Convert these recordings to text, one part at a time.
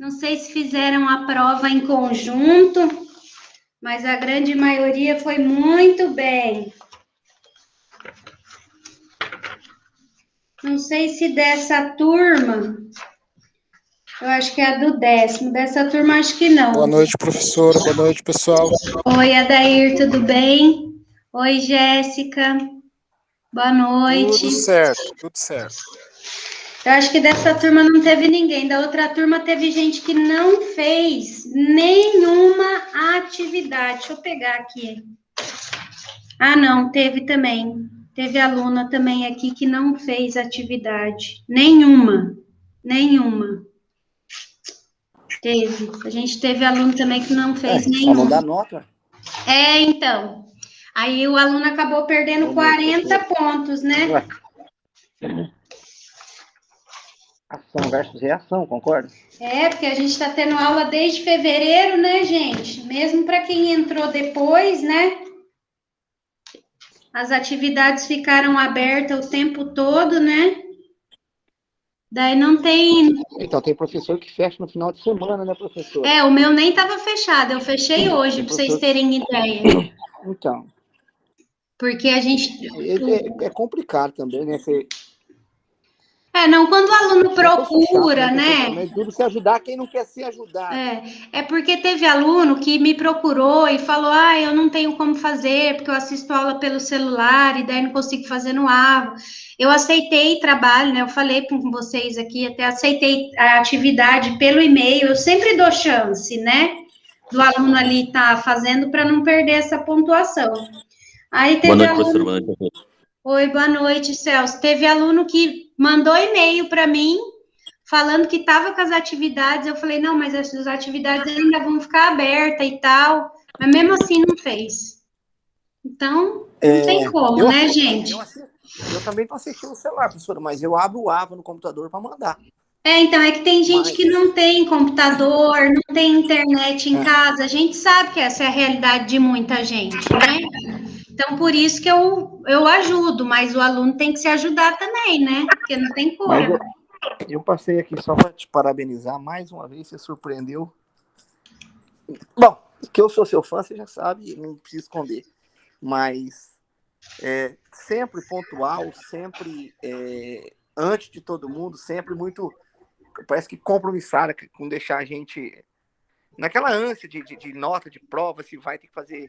Não sei se fizeram a prova em conjunto, mas a grande maioria foi muito bem. Não sei se dessa turma, eu acho que é a do 10º, dessa turma acho que não. Boa noite, professora. Boa noite, pessoal. Oi, Adair, tudo bem? Oi, Jéssica. Boa noite. Tudo certo, tudo certo. Eu acho que dessa turma não teve ninguém. Da outra turma teve gente que não fez nenhuma atividade. Deixa eu pegar aqui. Ah, não, teve também. Teve aluna também aqui que não fez atividade. Nenhuma. Teve. A gente teve aluno também que não fez nenhuma. Só não dá nota. Então. Aí o aluno acabou perdendo 40 pontos, né? Ué. Ação versus reação, concorda? Porque a gente está tendo aula desde fevereiro, né, gente? Mesmo para quem entrou depois, né? As atividades ficaram abertas o tempo todo, né? Daí não tem... Então, tem professor que fecha no final de semana, né, professor? O meu nem estava fechado. Eu fechei hoje, para vocês terem ideia. Então. Porque a gente... É complicado também, né? não, quando o aluno procura, chato, né? Mas tudo se ajudar quem não quer se ajudar. É porque teve aluno que me procurou e falou, eu não tenho como fazer, porque eu assisto aula pelo celular e daí não consigo fazer no AVA. Eu aceitei trabalho, né? Eu falei com vocês aqui, até aceitei a atividade pelo e-mail, eu sempre dou chance, né? Do aluno ali estar fazendo para não perder essa pontuação. Aí teve boa noite, professor. Boa noite. Oi, boa noite, Celso. Teve aluno que mandou e-mail para mim, falando que estava com as atividades. Eu falei, não, mas as atividades ainda vão ficar abertas e tal. Mas mesmo assim não fez. Então, não tem como, né, gente? Eu também não assisti no celular, professora, mas eu abro o AVA no computador para mandar. Então, é que tem gente que não tem computador, não tem internet em casa. A gente sabe que essa é a realidade de muita gente, né? Então, por isso que eu ajudo, mas o aluno tem que se ajudar também, né? Porque não tem como. Mas eu passei aqui só para te parabenizar mais uma vez, você surpreendeu. Bom, que eu sou seu fã, você já sabe, não precisa esconder. Mas sempre pontual, sempre antes de todo mundo, sempre muito, parece que compromissária com deixar a gente naquela ânsia de nota, de prova, se vai ter que fazer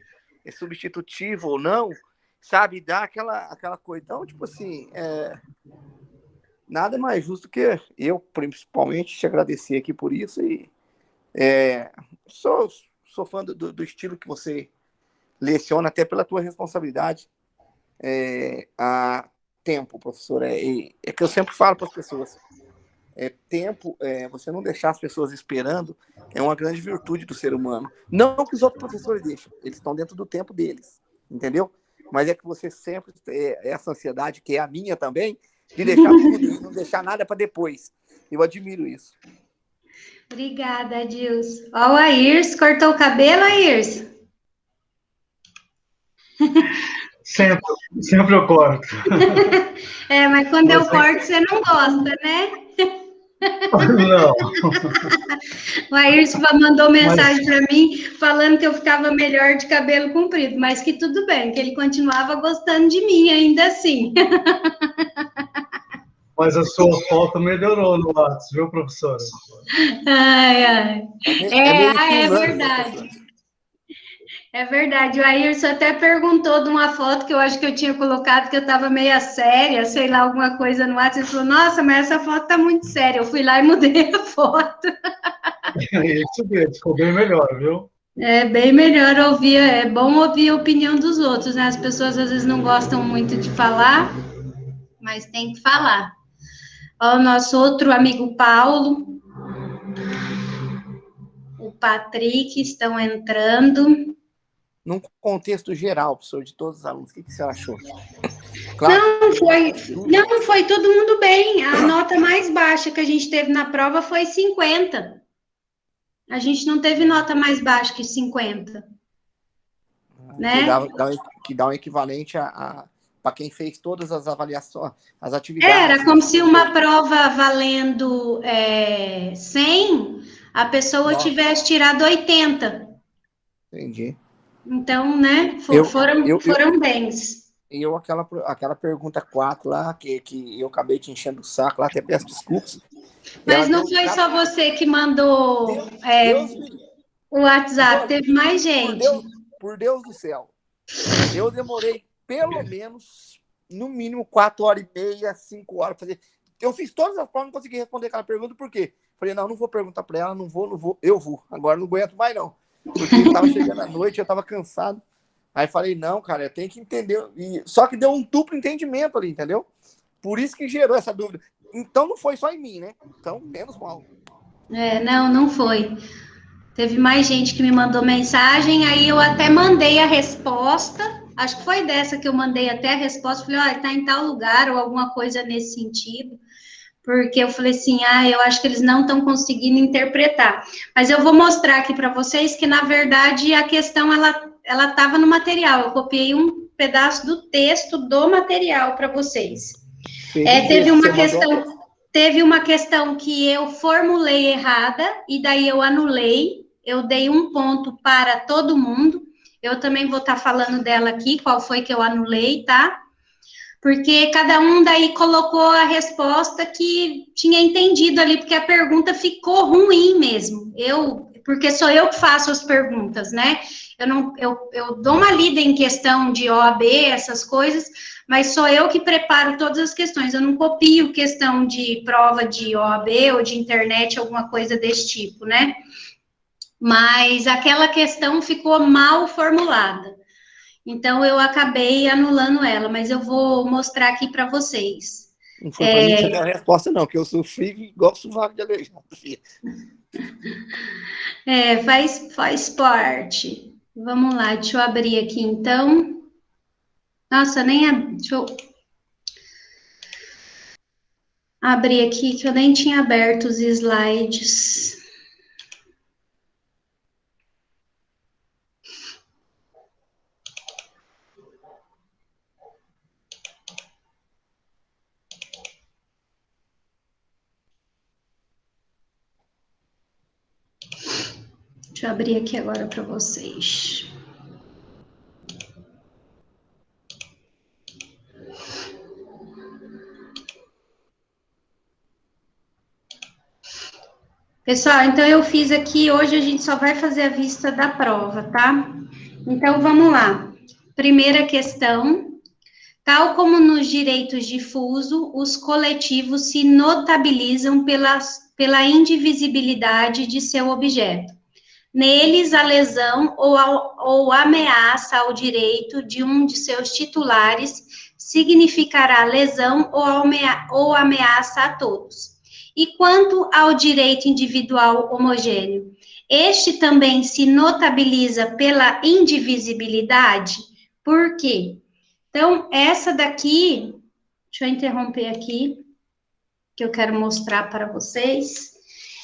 substitutivo ou não, sabe? Dar aquela coisa. Então, tipo assim, nada mais justo que eu, principalmente, te agradecer aqui por isso. E sou fã do estilo que você leciona, até pela tua responsabilidade a tempo, professor. É que eu sempre falo para as pessoas. Tempo, você não deixar as pessoas esperando é uma grande virtude do ser humano. Não que os outros professores deixam, eles estão dentro do tempo deles, entendeu? Mas é que você sempre tem essa ansiedade, que é a minha também, de deixar tudo e não deixar nada para depois. Eu admiro isso. Obrigada, Adilson. Ó, o Airs, cortou o cabelo, Airs? Sempre eu corto. Mas quando eu corto, você não gosta, né? Não. O Ayrton mandou mensagem para mim falando que eu ficava melhor de cabelo comprido, mas que tudo bem, que ele continuava gostando de mim ainda assim. Mas a sua foto melhorou no WhatsApp, viu, professora? Ai. É verdade. Professor. É verdade, o Ayrton até perguntou de uma foto que eu acho que eu tinha colocado que eu estava meio séria, sei lá, alguma coisa no WhatsApp. Ele falou, nossa, mas essa foto tá muito séria. Eu fui lá e mudei a foto. Isso mesmo, ficou bem melhor, viu? É bem melhor ouvir, é bom ouvir a opinião dos outros, né? As pessoas às vezes não gostam muito de falar, mas tem que falar. Ó, o nosso outro amigo Paulo, o Patrick estão entrando. Num contexto geral, professor, de todos os alunos, o que você achou? Claro, não, foi todo mundo bem. A nota mais baixa que a gente teve na prova foi 50. A gente não teve nota mais baixa que 50. Né? Que dá um equivalente para quem fez todas as avaliações, as atividades. Era como se uma prova valendo 100, a pessoa Nossa, tivesse tirado 80. entendi. Então, né, Eu, foram, eu, eu, foram bens. aquela pergunta 4 lá, que eu acabei te enchendo o saco lá, até peço desculpas. Mas Ela não deu foi só você que mandou Deus me. o WhatsApp, teve Josi, mais por gente. Deus, por Deus do céu. Eu demorei pelo menos, no mínimo, 4h30, 5 horas pra fazer. Eu fiz todas as provas, não consegui responder aquela pergunta, por quê? Falei, não vou perguntar pra ela, não vou, eu vou. Agora não aguento mais, não. Porque tava chegando a noite, eu tava cansado. Aí falei, não, cara, eu tenho que entender. Só que deu um duplo entendimento ali, entendeu? Por isso que gerou essa dúvida. Então não foi só em mim, né? Então, menos mal. Não foi. Teve mais gente que me mandou mensagem, aí eu até mandei a resposta. Acho que foi dessa que eu mandei até a resposta. Falei, olha, tá em tal lugar, ou alguma coisa nesse sentido. Porque eu falei assim, eu acho que eles não estão conseguindo interpretar. Mas eu vou mostrar aqui para vocês que, na verdade, a questão, ela estava no material. Eu copiei um pedaço do texto do material para vocês. Feliz Teve esse que você uma mandou. questão que eu formulei errada, e daí eu anulei, eu dei um ponto para todo mundo. Eu também vou estar falando dela aqui, qual foi que eu anulei, tá? Porque cada um daí colocou a resposta que tinha entendido ali, porque a pergunta ficou ruim mesmo. Porque sou eu que faço as perguntas, né? Eu dou uma lida em questão de OAB, essas coisas, mas sou eu que preparo todas as questões. Eu não copio questão de prova de OAB ou de internet, alguma coisa desse tipo, né? Mas aquela questão ficou mal formulada. Então, eu acabei anulando ela, mas eu vou mostrar aqui para vocês. Não foi para mim que você deu a resposta, não, porque eu sofri igual sovaco de aleijado, filho. Faz parte. Vamos lá, deixa eu abrir aqui, então. Nossa, deixa eu abrir aqui, que eu nem tinha aberto os slides. Deixa eu abrir aqui agora para vocês. Pessoal, então eu fiz aqui, hoje a gente só vai fazer a vista da prova, tá? Então, vamos lá. Primeira questão. Tal como nos direitos difuso, os coletivos se notabilizam pela indivisibilidade de seu objeto. Neles, a lesão ou ameaça ao direito de um de seus titulares significará lesão ou ameaça a todos. E quanto ao direito individual homogêneo, este também se notabiliza pela indivisibilidade. Por quê? Então, essa daqui, deixa eu interromper aqui, que eu quero mostrar para vocês.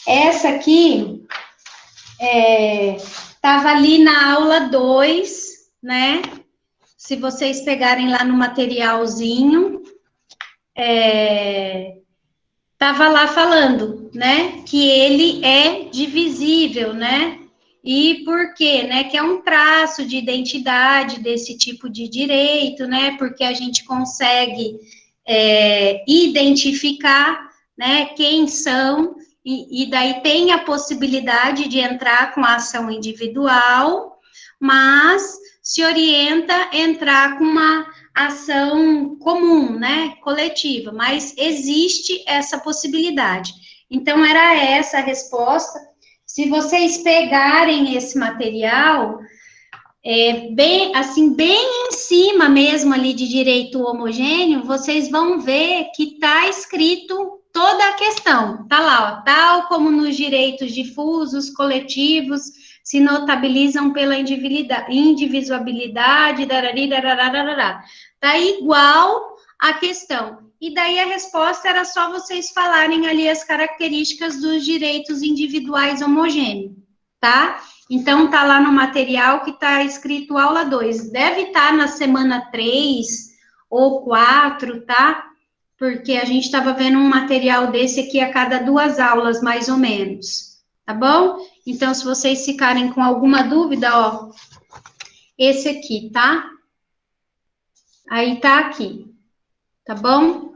Essa aqui estava ali na aula 2, né? Se vocês pegarem lá no materialzinho, estava lá falando, né? Que ele é divisível, né? E por quê? Né? Que é um traço de identidade desse tipo de direito, né? Porque a gente consegue identificar, né, quem são, e daí tem a possibilidade de entrar com a ação individual, mas se orienta a entrar com uma ação comum, né, coletiva, mas existe essa possibilidade. Então, era essa a resposta. Se vocês pegarem esse material, bem em cima mesmo ali de direito homogêneo, vocês vão ver que está escrito toda a questão. Está lá, ó, tal como nos direitos difusos, coletivos, se notabilizam pela indivisibilidade, está igual a questão. E daí a resposta era só vocês falarem ali as características dos direitos individuais homogêneos, tá? Então, tá lá no material que tá escrito aula 2. Deve estar na semana 3 ou 4, tá? Porque a gente estava vendo um material desse aqui a cada 2 aulas, mais ou menos, tá bom? Então, se vocês ficarem com alguma dúvida, ó, esse aqui, tá? Aí tá aqui, tá bom?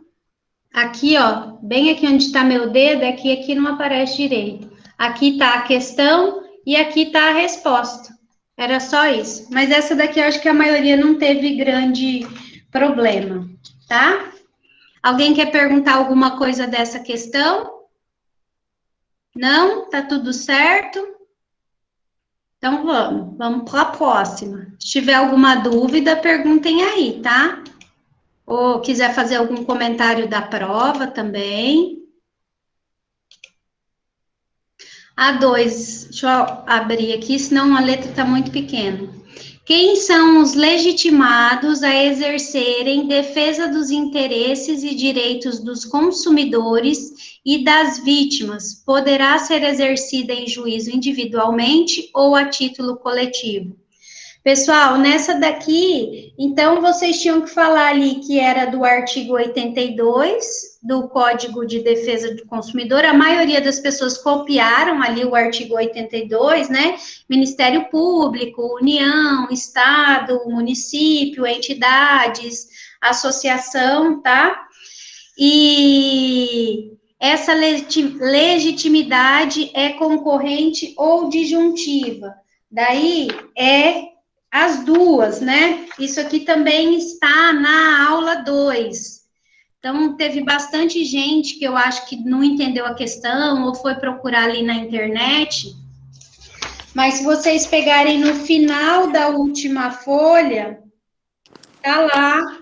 Aqui, ó, bem aqui onde está meu dedo, é que aqui não aparece direito. Aqui tá a questão e aqui tá a resposta. Era só isso. Mas essa daqui eu acho que a maioria não teve grande problema, tá? Alguém quer perguntar alguma coisa dessa questão? Não? Tá tudo certo? Então vamos para a próxima. Se tiver alguma dúvida, perguntem aí, tá? Ou quiser fazer algum comentário da prova também. A2, deixa eu abrir aqui, senão a letra está muito pequena. Quem são os legitimados a exercerem defesa dos interesses e direitos dos consumidores e das vítimas? Poderá ser exercida em juízo individualmente ou a título coletivo? Pessoal, nessa daqui, então, vocês tinham que falar ali que era do artigo 82 do Código de Defesa do Consumidor. A maioria das pessoas copiaram ali o artigo 82, né? Ministério Público, União, Estado, município, entidades, associação, tá? E essa legitimidade é concorrente ou disjuntiva. Daí é as duas, né? Isso aqui também está na aula 2. Então, teve bastante gente que eu acho que não entendeu a questão ou foi procurar ali na internet. Mas se vocês pegarem no final da última folha, tá lá,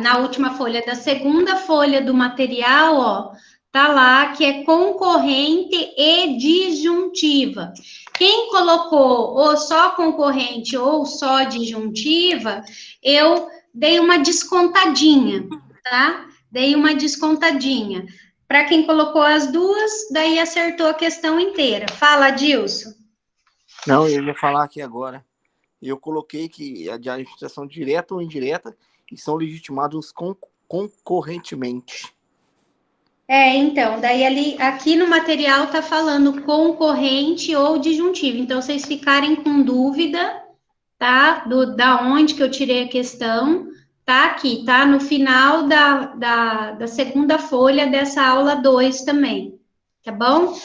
na última folha, da segunda folha do material, ó, tá lá que é concorrente e disjuntiva. Quem colocou ou só concorrente ou só disjuntiva, eu dei uma descontadinha, tá? Dei uma descontadinha. Para quem colocou as duas, daí acertou a questão inteira. Fala, Dilson. Não, eu ia falar aqui agora. Eu coloquei que a de administração direta ou indireta e são legitimados concorrentemente. Então, daí ali, aqui no material tá falando concorrente ou disjuntivo. Então, vocês ficarem com dúvida, tá? Da onde que eu tirei a questão, tá aqui, tá? No final da segunda folha dessa aula 2 também, tá bom?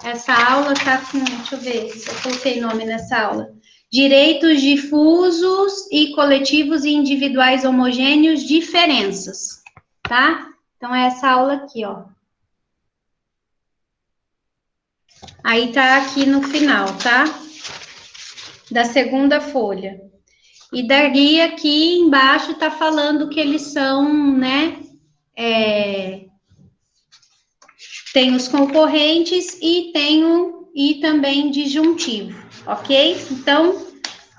Essa aula tá com, deixa eu ver se eu coloquei nome nessa aula. Direitos difusos e coletivos e individuais homogêneos, diferenças, tá? Então, é essa aula aqui, ó. Aí tá aqui no final, tá? Da segunda folha. E daí aqui embaixo tá falando que eles são, né? Tem os concorrentes e e também disjuntivo, ok? Então,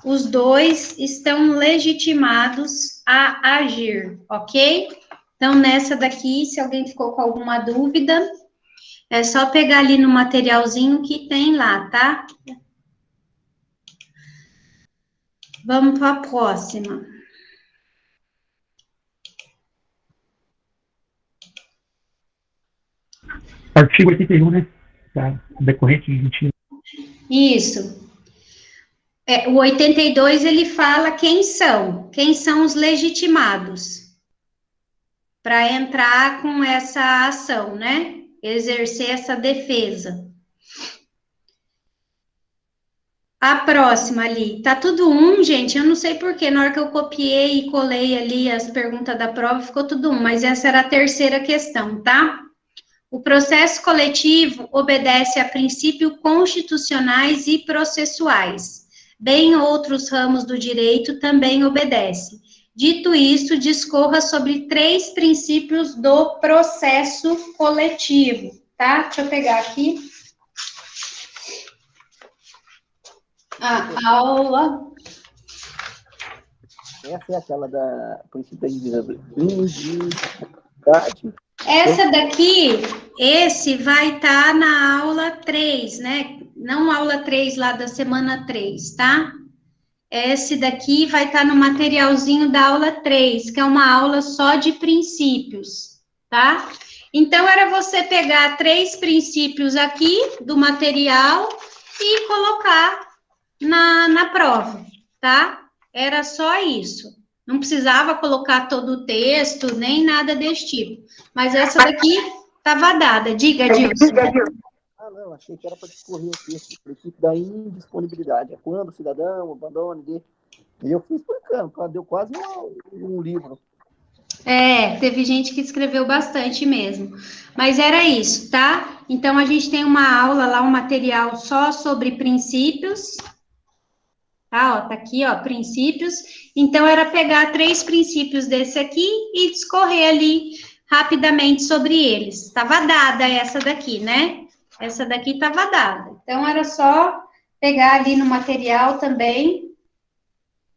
os dois estão legitimados a agir, ok? Então, nessa daqui, se alguém ficou com alguma dúvida, é só pegar ali no materialzinho que tem lá, tá? Vamos para a próxima. Artigo 81, né? Tá. Decorrente de 21. Isso. O 82, ele fala quem são os legitimados para entrar com essa ação, né? Exercer essa defesa. A próxima ali, tá tudo gente, eu não sei porquê, na hora que eu copiei e colei ali as perguntas da prova, ficou tudo mas essa era a terceira questão, tá? O processo coletivo obedece a princípios constitucionais e processuais, bem outros ramos do direito também obedecem. Dito isto, discorra sobre 3 princípios do processo coletivo, tá? Deixa eu pegar aqui. A aula. Essa é aquela da princípio da individualidade. Essa daqui, esse vai estar na aula 3, né? Não aula 3 lá da semana 3, tá? Esse daqui vai estar no materialzinho da aula 3, que é uma aula só de princípios, tá? Então, era você pegar 3 princípios aqui do material e colocar na prova, tá? Era só isso. Não precisava colocar todo o texto, nem nada desse tipo. Mas essa daqui estava dada. Diga, Dilson. Ah, não, achei que era para discorrer o texto, o princípio da indisponibilidade. É quando o cidadão abandona, e eu fui explicando, deu quase um livro. Teve gente que escreveu bastante mesmo. Mas era isso, tá? Então, a gente tem uma aula lá, um material só sobre princípios. Tá, ó, tá aqui, ó, princípios. Então, era pegar 3 princípios desse aqui e discorrer ali rapidamente sobre eles. Estava dada essa daqui, né? Essa daqui estava dada. Então, era só pegar ali no material também,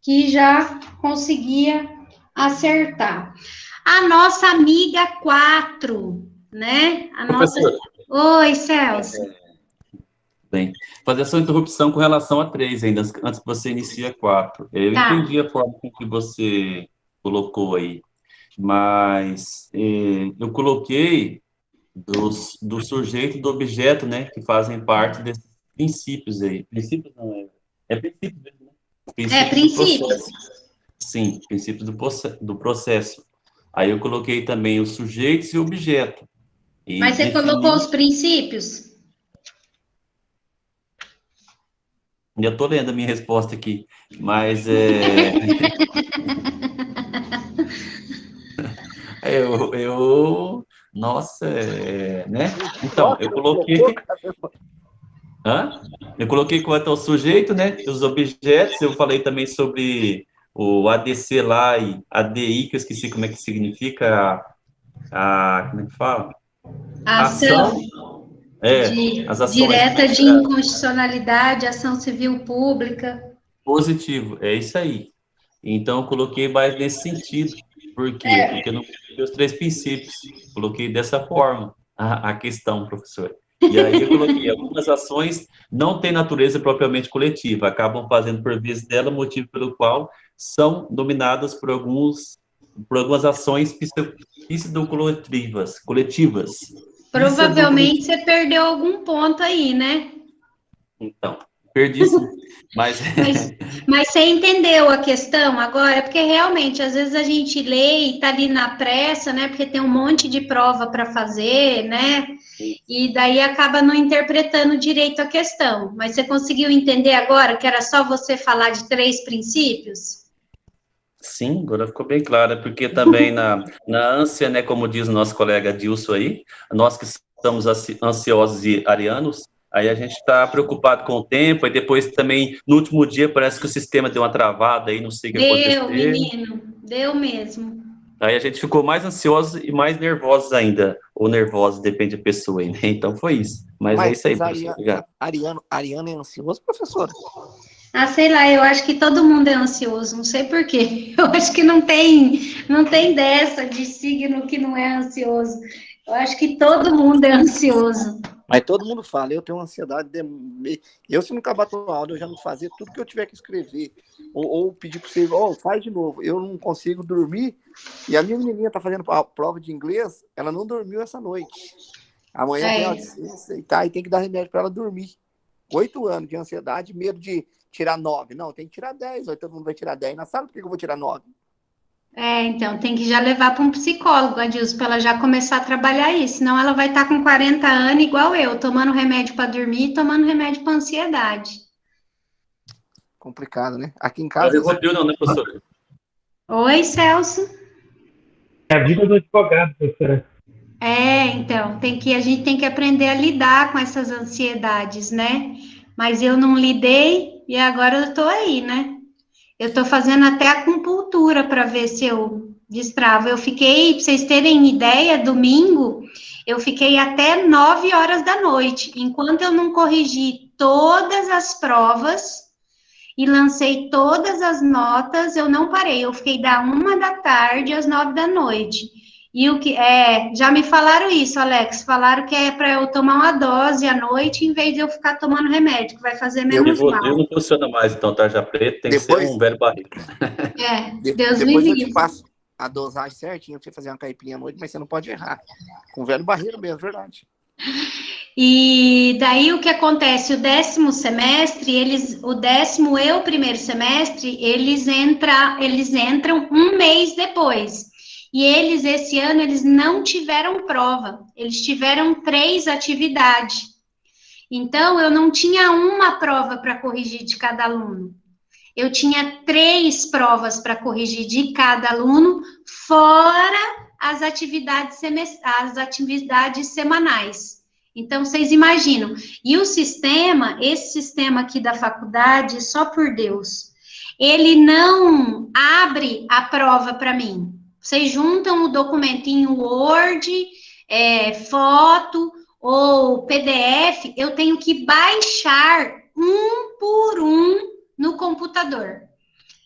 que já conseguia acertar. A nossa amiga 4, né? Professor. Oi, Celso. Bem, fazer a sua interrupção com relação a 3 ainda, antes que você inicie a 4. Eu entendi a forma com que você colocou aí, mas eu coloquei do sujeito e do objeto, né, que fazem parte desses princípios aí. Princípios não, é princípio mesmo, né? Princípio. Sim, princípio do processo. Aí eu coloquei também os sujeitos e o objeto. Mas você colocou os princípios? Já estou lendo a minha resposta aqui, mas nossa, né? Então, eu coloquei... Eu coloquei quanto ao sujeito, né? Os objetos, eu falei também sobre o ADC lá e ADI, que eu esqueci como é que significa como é que fala? Ação as ações direta de inconstitucionalidade, ação civil pública. Positivo, é isso aí. Então, eu coloquei mais nesse sentido. Por quê? Porque eu não coloquei os 3 princípios. Coloquei dessa forma a questão, professor. E aí eu coloquei algumas ações não têm natureza propriamente coletiva, acabam fazendo por vezes dela motivo pelo qual são dominadas por algumas ações coletivas. Provavelmente você perdeu algum ponto aí, né? Então, perdi sim. Mas você entendeu a questão agora? Porque realmente, às vezes a gente lê e tá ali na pressa, né? Porque tem um monte de prova para fazer, né? E daí acaba não interpretando direito a questão. Mas você conseguiu entender agora que era só você falar de 3 princípios? Sim, agora ficou bem claro, porque também na ânsia, né, como diz o nosso colega Dilson aí, nós que estamos ansiosos e arianos, aí a gente está preocupado com o tempo, e depois também, no último dia, parece que o sistema deu uma travada aí, não sei o que aconteceu. Deu, menino, deu mesmo. Aí a gente ficou mais ansioso e mais nervosos ainda, ou nervosos, depende da pessoa, né? Então foi isso. Mas é isso aí, professor. Ariano é ansioso, professora? Sei lá, eu acho que todo mundo é ansioso, não sei por quê. Eu acho que não tem dessa de signo que não é ansioso. Eu acho que todo mundo é ansioso. Mas todo mundo fala, eu tenho uma ansiedade, eu se não acabar a aula, eu já não fazer tudo que eu tiver que escrever, ou pedir para você, faz de novo, eu não consigo dormir, e a minha menininha está fazendo a prova de inglês, ela não dormiu essa noite, amanhã tem audiência e tem que dar remédio para ela dormir, 8 anos de ansiedade, medo de tirar 9, não, tem que tirar 10, aí todo mundo vai tirar 10 na sala, por que eu vou tirar 9? Então, tem que já levar para um psicólogo, Adilson, para ela já começar a trabalhar isso, senão ela vai estar com 40 anos igual eu, tomando remédio para dormir e tomando remédio para ansiedade. Complicado, né? Aqui em casa... Não, né, professor? Oi, Celso. É a vida do advogado, professora. Então, a gente tem que aprender a lidar com essas ansiedades, né? Mas eu não lidei e agora eu tô aí, né? Eu estou fazendo até acupuntura para ver se eu destravo. Eu fiquei, para vocês terem ideia, domingo, eu fiquei até 9 horas da noite. Enquanto eu não corrigi todas as provas e lancei todas as notas, eu não parei. Eu fiquei da 1 da tarde às 9 da noite. E o que já me falaram isso, Alex, falaram que é para eu tomar uma dose à noite em vez de eu ficar tomando remédio, que vai fazer menos mal. Eu não funciona mais, então, tarja preta, tem que ser um velho barriga. Deus me livre. a dosagem certinha pra você fazer uma caipirinha à noite, mas você não pode errar. Com o velho barreiro mesmo, verdade. E daí o que acontece? O 10º semestre, o 10º e o primeiro semestre, eles entram um mês depois. E eles, esse ano, eles não tiveram prova. Eles tiveram 3 atividades. Então, eu não tinha uma prova para corrigir de cada aluno. Eu tinha 3 provas para corrigir de cada aluno, fora as atividades semanais. Então, vocês imaginam. E esse sistema aqui da faculdade, só por Deus, ele não abre a prova para mim. Vocês juntam o documentinho Word, foto ou PDF, eu tenho que baixar um por um no computador.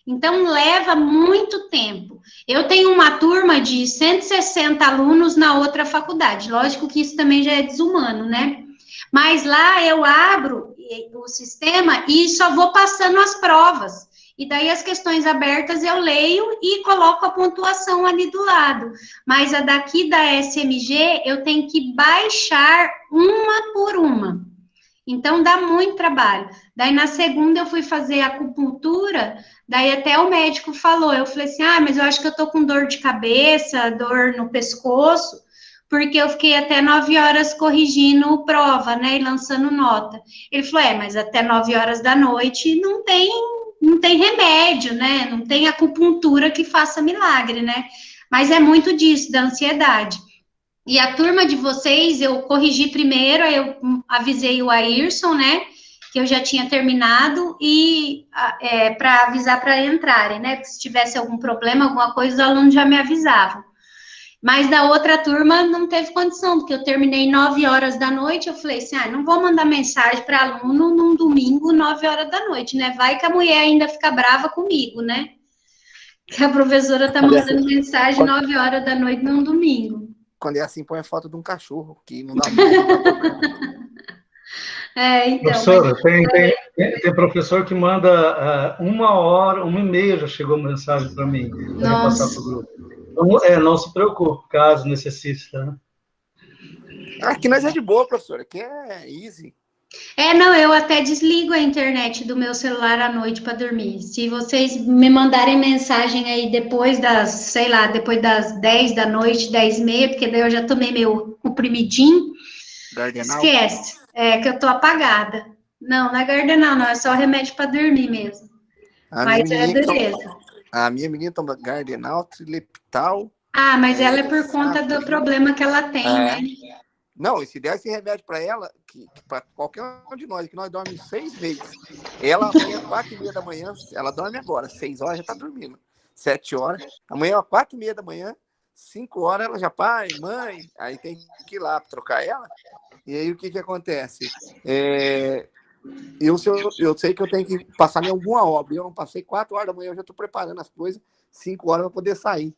Então, leva muito tempo. Eu tenho uma turma de 160 alunos na outra faculdade. Lógico que isso também já é desumano, né? Mas lá eu abro o sistema e só vou passando as provas. E daí as questões abertas eu leio e coloco a pontuação ali do lado. Mas a daqui da SMG eu tenho que baixar uma por uma. Então, dá muito trabalho. Daí, na segunda, eu fui fazer acupuntura, daí até o médico falou, eu falei assim, mas eu acho que eu tô com dor de cabeça, dor no pescoço, porque eu fiquei até 9 horas corrigindo prova, né, e lançando nota. Ele falou, mas até 9 horas da noite não tem remédio, né, não tem acupuntura que faça milagre, né, mas é muito disso, da ansiedade. E a turma de vocês, eu corrigi primeiro, aí eu avisei o Ayrson, né, que eu já tinha terminado, e para avisar para entrarem, né, porque se tivesse algum problema, alguma coisa, os alunos já me avisavam. Mas da outra turma não teve condição, porque eu terminei 9 horas da noite, eu falei assim, não vou mandar mensagem para aluno num domingo, 9 horas da noite, né, vai que a mulher ainda fica brava comigo, né, que a professora tá mandando mensagem 9 horas da noite num domingo. Quando é assim, põe a foto de um cachorro, que não dá problema. Então. Professora, tem professor que manda 1h30 já chegou mensagem para mim, para passar para o grupo. Então, não se preocupe, caso necessite, tá? Aqui nós é de boa, professora, aqui é easy. Eu até desligo a internet do meu celular à noite para dormir. Se vocês me mandarem mensagem aí depois das 10 da noite, 10h30, porque daí eu já tomei meu comprimidinho, Gardenal. Esquece, que eu tô apagada. Não é Gardenal, não, é só remédio para dormir mesmo. Mas é beleza. A minha menina toma Gardenal, Trileptal. Mas ela é por conta do problema que ela tem, né? Não, e se der esse remédio para ela, que para qualquer um de nós, que nós dormimos 6 meses, ela amanhã, 4h30 da manhã, ela dorme agora, 6 horas já tá dormindo, 7 horas, amanhã, 4h30 da manhã, 5 horas, ela já, pai, mãe, aí tem que ir lá trocar ela, e aí o que acontece? Eu sei que eu tenho que passar em alguma obra, eu não passei 4 horas da manhã, eu já tô preparando as coisas, 5 horas para poder sair.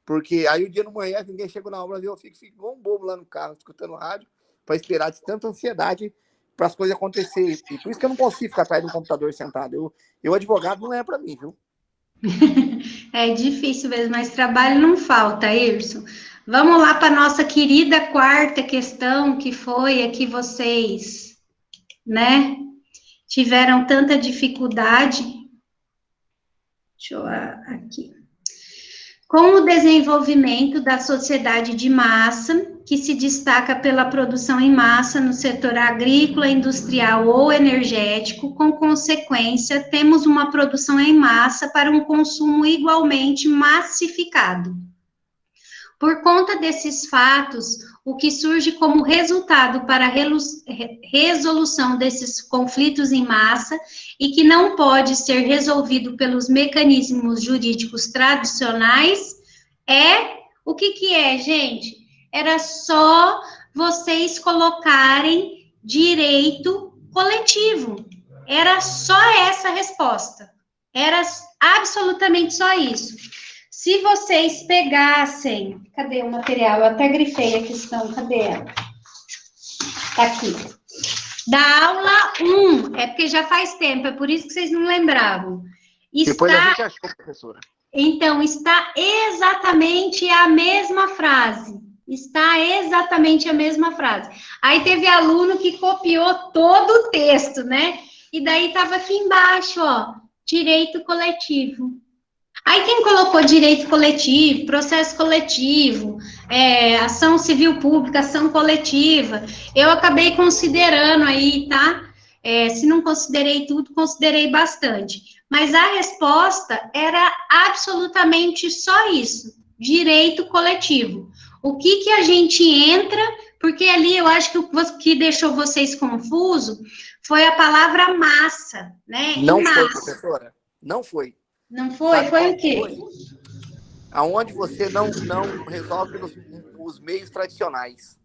Porque aí o dia no manhã, ninguém chega na obra, eu fico igual um bobo lá no carro, escutando rádio, para esperar de tanta ansiedade para as coisas acontecerem. E por isso que eu não consigo ficar atrás do computador sentado. Eu advogado, não é para mim, viu? É difícil mesmo, mas trabalho não falta, Irson. Vamos lá para a nossa querida 4ª questão, que foi a que vocês, né, tiveram tanta dificuldade. Deixa eu aqui. Com o desenvolvimento da sociedade de massa, que se destaca pela produção em massa no setor agrícola, industrial ou energético, com consequência, temos uma produção em massa para um consumo igualmente massificado. Por conta desses fatos, o que surge como resultado para a resolução desses conflitos em massa e que não pode ser resolvido pelos mecanismos jurídicos tradicionais o que é, gente? Era só vocês colocarem direito coletivo. Era só essa a resposta. Era absolutamente só isso. Se vocês pegassem... Cadê o material? Eu até grifei a questão. Cadê ela? Tá aqui. Da aula 1. É porque já faz tempo. É por isso que vocês não lembravam. Depois a gente achou, professora. Então, está exatamente a mesma frase. Está exatamente a mesma frase. Aí teve aluno que copiou todo o texto, né? E daí estava aqui embaixo, ó, direito coletivo. Aí quem colocou direito coletivo, processo coletivo, ação civil pública, ação coletiva, eu acabei considerando aí, tá? Se não considerei tudo, considerei bastante. Mas a resposta era absolutamente só isso, direito coletivo. O que a gente entra, porque ali eu acho que o que deixou vocês confusos foi a palavra massa, né? Não foi, professora. Não foi. Não foi? Sabe Foi o quê? Aonde você não resolve os meios tradicionais.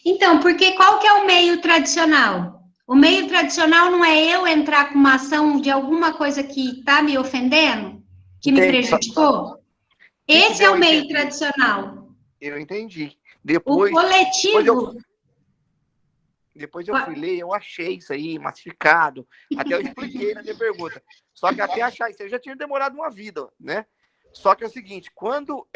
Então, porque qual que é o meio tradicional? O meio tradicional não é eu entrar com uma ação de alguma coisa que está me ofendendo, que me prejudicou? Esse é o meio tradicional. Eu entendi. O coletivo... Depois eu fui ler, eu achei isso aí, massificado. Até eu expliquei na minha pergunta. Só que até achar isso, eu já tinha demorado uma vida, né? Só que é o seguinte, quando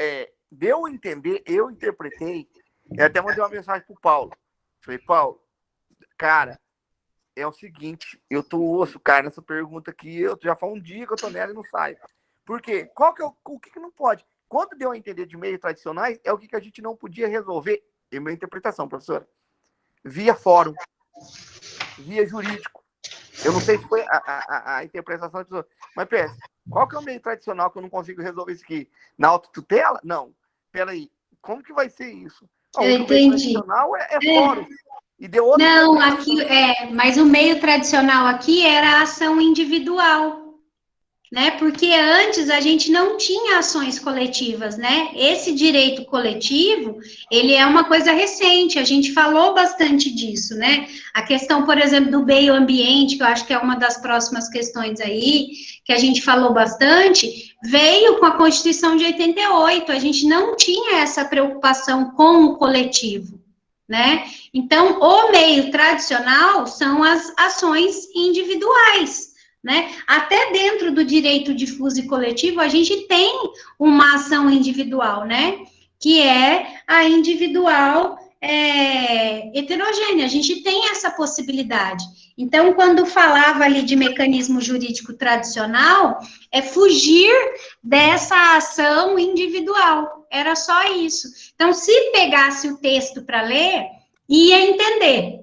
deu a entender, eu interpretei, eu até mandei uma mensagem pro Paulo. Falei, Paulo, cara, é o seguinte, eu tô osso, cara, nessa pergunta aqui, eu já faz um dia que eu tô nela e não saio. Por quê? O que não pode? Quando deu a entender de meios tradicionais, é o que a gente não podia resolver, em minha interpretação, professora. Via fórum, via jurídico. Eu não sei se foi a interpretação da pessoa, mas pensa, qual que é o meio tradicional que eu não consigo resolver isso aqui? Na autotutela? Não. Peraí, como que vai ser isso? Eu entendi. O meio tradicional é fórum. E deu outra não, aqui mas o meio tradicional aqui era a ação individual. Né? Porque antes a gente não tinha ações coletivas, né? Esse direito coletivo, ele é uma coisa recente, a gente falou bastante disso, né? A questão, por exemplo, do meio ambiente, que eu acho que é uma das próximas questões aí, que a gente falou bastante, veio com a Constituição de 88, a gente não tinha essa preocupação com o coletivo, né? Então, o meio tradicional são as ações individuais, né? Até dentro do direito difuso e coletivo, a gente tem uma ação individual, né? Que é a individual heterogênea, a gente tem essa possibilidade. Então, quando falava ali de mecanismo jurídico tradicional, é fugir dessa ação individual, era só isso. Então, se pegasse o texto para ler, ia entender,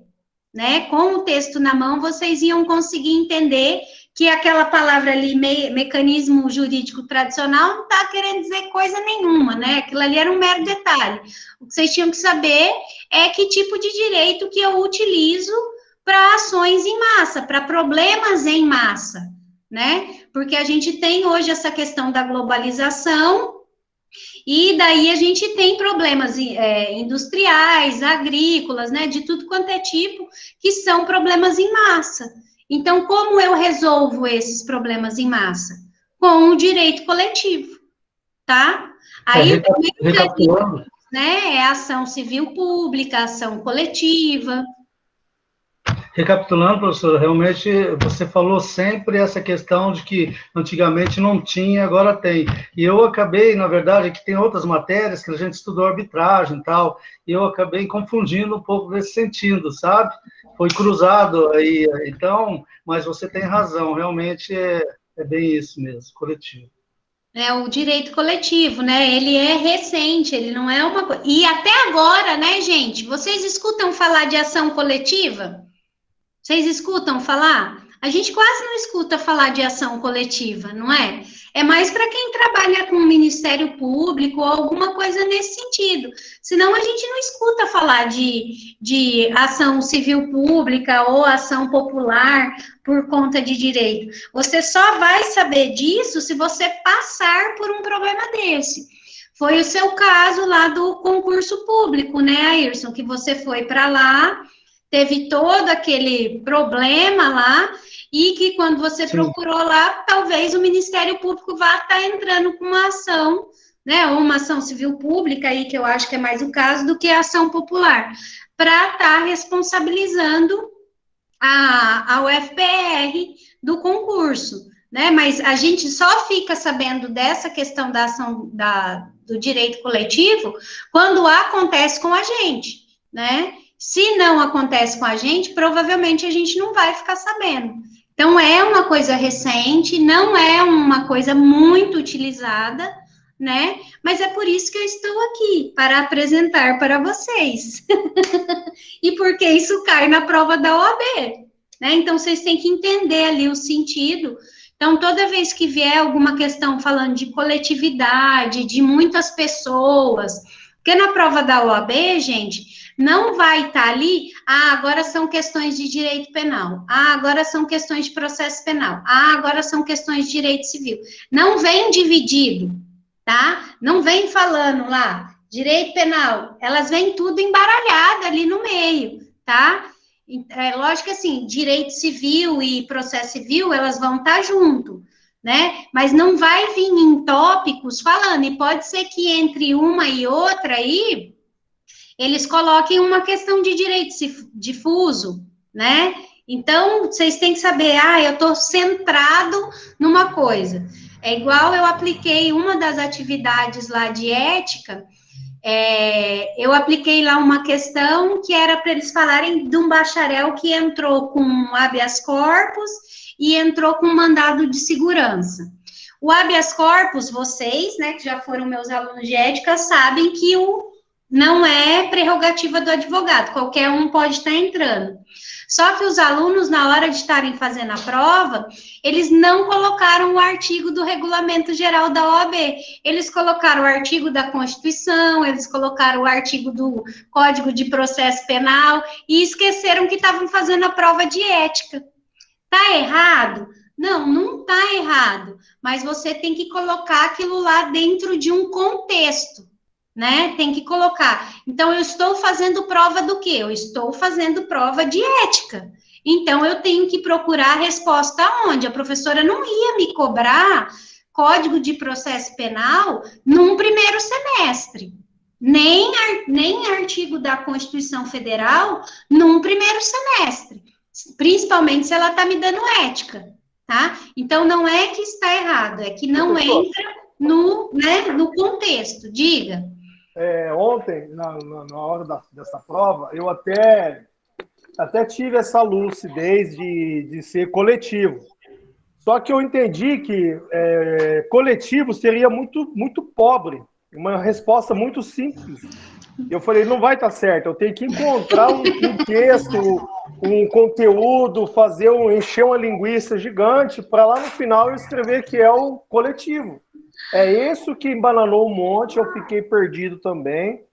né? Com o texto na mão, vocês iam conseguir entender que aquela palavra ali, mecanismo jurídico tradicional, não está querendo dizer coisa nenhuma, né? Aquilo ali era um mero detalhe. O que vocês tinham que saber é que tipo de direito que eu utilizo para ações em massa, para problemas em massa, né? Porque a gente tem hoje essa questão da globalização, e daí a gente tem problemas industriais, agrícolas, né? De tudo quanto é tipo, que são problemas em massa. Então, como eu resolvo esses problemas em massa? Com o direito coletivo, tá? Aí, recapitulando, né, é ação civil pública, ação coletiva. Recapitulando, professora, realmente você falou sempre essa questão de que antigamente não tinha, agora tem. E eu acabei, na verdade, que tem outras matérias que a gente estudou arbitragem e tal, e eu acabei confundindo um pouco nesse sentido, sabe? Foi cruzado aí, então, mas você tem razão, realmente é bem isso mesmo, coletivo. É o direito coletivo, né? Ele é recente, ele não é uma coisa. E até agora, né, gente? Vocês escutam falar de ação coletiva? Vocês escutam falar? A gente quase não escuta falar de ação coletiva, não é? É mais para quem trabalha com o Ministério Público ou alguma coisa nesse sentido. Senão a gente não escuta falar de ação civil pública ou ação popular por conta de direito. Você só vai saber disso se você passar por um problema desse. Foi o seu caso lá do concurso público, né, Ayrson? Que você foi para lá, teve todo aquele problema lá, e que quando você procurou lá, talvez o Ministério Público vá estar entrando com uma ação, né, ou uma ação civil pública, aí que eu acho que é mais o caso, do que a ação popular, para estar responsabilizando a UFPR do concurso, né? Mas a gente só fica sabendo dessa questão da ação do direito coletivo quando acontece com a gente, né? Se não acontece com a gente, provavelmente a gente não vai ficar sabendo. Então, é uma coisa recente, não é uma coisa muito utilizada, né? Mas é por isso que eu estou aqui, para apresentar para vocês. E porque isso cai na prova da OAB, né? Então, vocês têm que entender ali o sentido. Então, toda vez que vier alguma questão falando de coletividade, de muitas pessoas, porque na prova da OAB, gente, não vai estar ali, agora são questões de direito penal, agora são questões de processo penal, agora são questões de direito civil. Não vem dividido, tá? Não vem falando lá, direito penal, elas vêm tudo embaralhado ali no meio, tá? É lógico que, assim, direito civil e processo civil, elas vão estar junto, né? Mas não vai vir em tópicos falando, e pode ser que entre uma e outra aí, eles coloquem uma questão de direito difuso, né? Então, vocês têm que saber, eu estou centrado numa coisa. É igual eu apliquei uma das atividades lá de ética, eu apliquei lá uma questão que era para eles falarem de um bacharel que entrou com habeas corpus e entrou com mandado de segurança. O habeas corpus, vocês, né, que já foram meus alunos de ética, sabem que não é prerrogativa do advogado, qualquer um pode estar entrando. Só que os alunos, na hora de estarem fazendo a prova, eles não colocaram o artigo do Regulamento Geral da OAB. Eles colocaram o artigo da Constituição, eles colocaram o artigo do Código de Processo Penal e esqueceram que estavam fazendo a prova de ética. Tá errado? Não, não tá errado. Mas você tem que colocar aquilo lá dentro de um contexto, né? Tem que colocar. Então, eu estou fazendo prova do quê? Eu estou fazendo prova de ética. Então, eu tenho que procurar a resposta onde? A professora não ia me cobrar Código de Processo Penal num primeiro semestre. Nem artigo da Constituição Federal num primeiro semestre. Principalmente se ela está me dando ética, tá? Então, não é que está errado, é que não entra no contexto. Diga. Ontem, na hora dessa prova, eu até tive essa lucidez de ser coletivo. Só que eu entendi que coletivo seria muito, muito pobre, uma resposta muito simples. Eu falei, não vai estar certo, eu tenho que encontrar um texto, um conteúdo, encher uma linguiça gigante, para lá no final eu escrever que é o coletivo. É isso que embananou um monte, eu fiquei perdido também.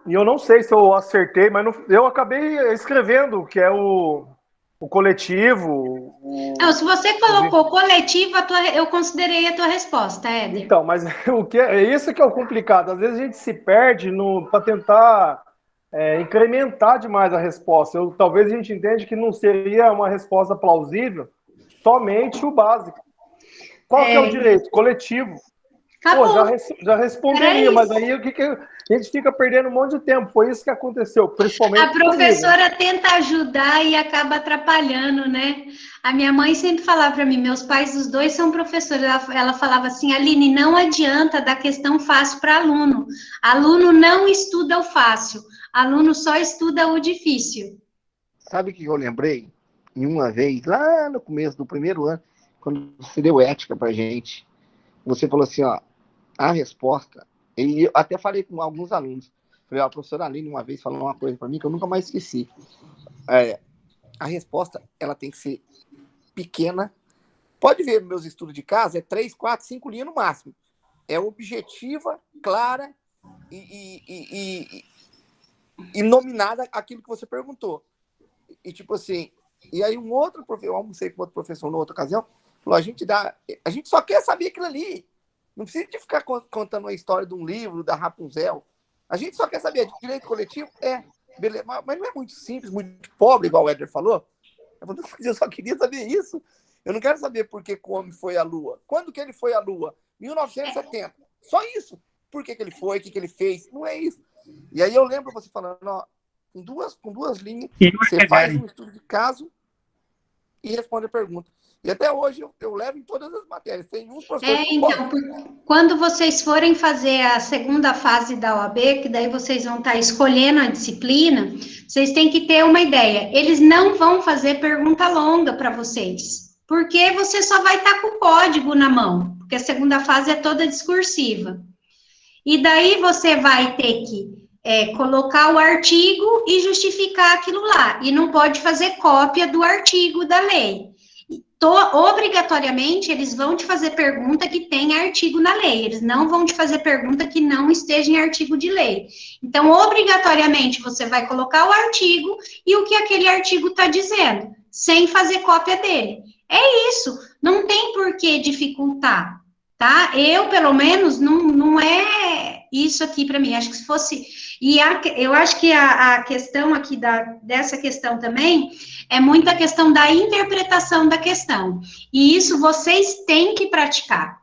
E eu não sei se eu acertei, mas eu acabei escrevendo que é o coletivo. Não, se você colocou coletivo, eu considerei a tua resposta, Éder. Então, mas isso que é o complicado. Às vezes a gente se perde para tentar incrementar demais a resposta. Talvez a gente entenda que não seria uma resposta plausível somente o básico. Qual que é o direito? Coletivo. Pô, já responderia, mas aí a gente fica perdendo um monte de tempo. Foi isso que aconteceu, principalmente a professora tenta ajudar e acaba atrapalhando, né? A minha mãe sempre falava para mim, meus pais, os dois são professores, ela falava assim, Aline, não adianta dar questão fácil para aluno. Aluno não estuda o fácil, aluno só estuda o difícil. Sabe o que eu lembrei? Em uma vez, lá no começo do primeiro ano, quando você deu ética pra gente, você falou assim, ó, a resposta, e eu até falei com alguns alunos, falei, a professora Aline uma vez falou uma coisa para mim que eu nunca mais esqueci. A resposta, ela tem que ser pequena. Pode ver meus estudos de casa, 3, 4, 5 linhas no máximo. É objetiva, clara e nominada aquilo que você perguntou. E tipo assim, e aí um outro professor, eu almocei com outro professor na outra ocasião, falou, a gente só quer saber aquilo ali. Não precisa de ficar contando a história de um livro, da Rapunzel. A gente só quer saber, direito coletivo? Beleza, mas não é muito simples, muito pobre, igual o Éder falou? Eu só queria saber isso. Eu não quero saber por que o homem foi à Lua. Quando que ele foi à Lua? 1970. Só isso. Por que ele foi, o que ele fez? Não é isso. E aí eu lembro você falando, ó, com duas linhas, você faz um estudo de caso e responde a pergunta. E até hoje eu levo em todas as matérias. Tem um professor que não Então, quando vocês forem fazer a segunda fase da OAB, que daí vocês vão estar escolhendo a disciplina, vocês têm que ter uma ideia. Eles não vão fazer pergunta longa para vocês, porque você só vai estar com o código na mão, porque a segunda fase é toda discursiva. E daí você vai ter que colocar o artigo e justificar aquilo lá. E não pode fazer cópia do artigo da lei. Obrigatoriamente, eles vão te fazer pergunta que tem artigo na lei. Eles não vão te fazer pergunta que não esteja em artigo de lei. Então, obrigatoriamente, você vai colocar o artigo e o que aquele artigo está dizendo, sem fazer cópia dele. É isso. Não tem por que dificultar. Tá? Eu, pelo menos, não é isso aqui para mim. Acho que se fosse... E eu acho que a questão aqui dessa questão também é muito a questão da interpretação da questão. E isso vocês têm que praticar.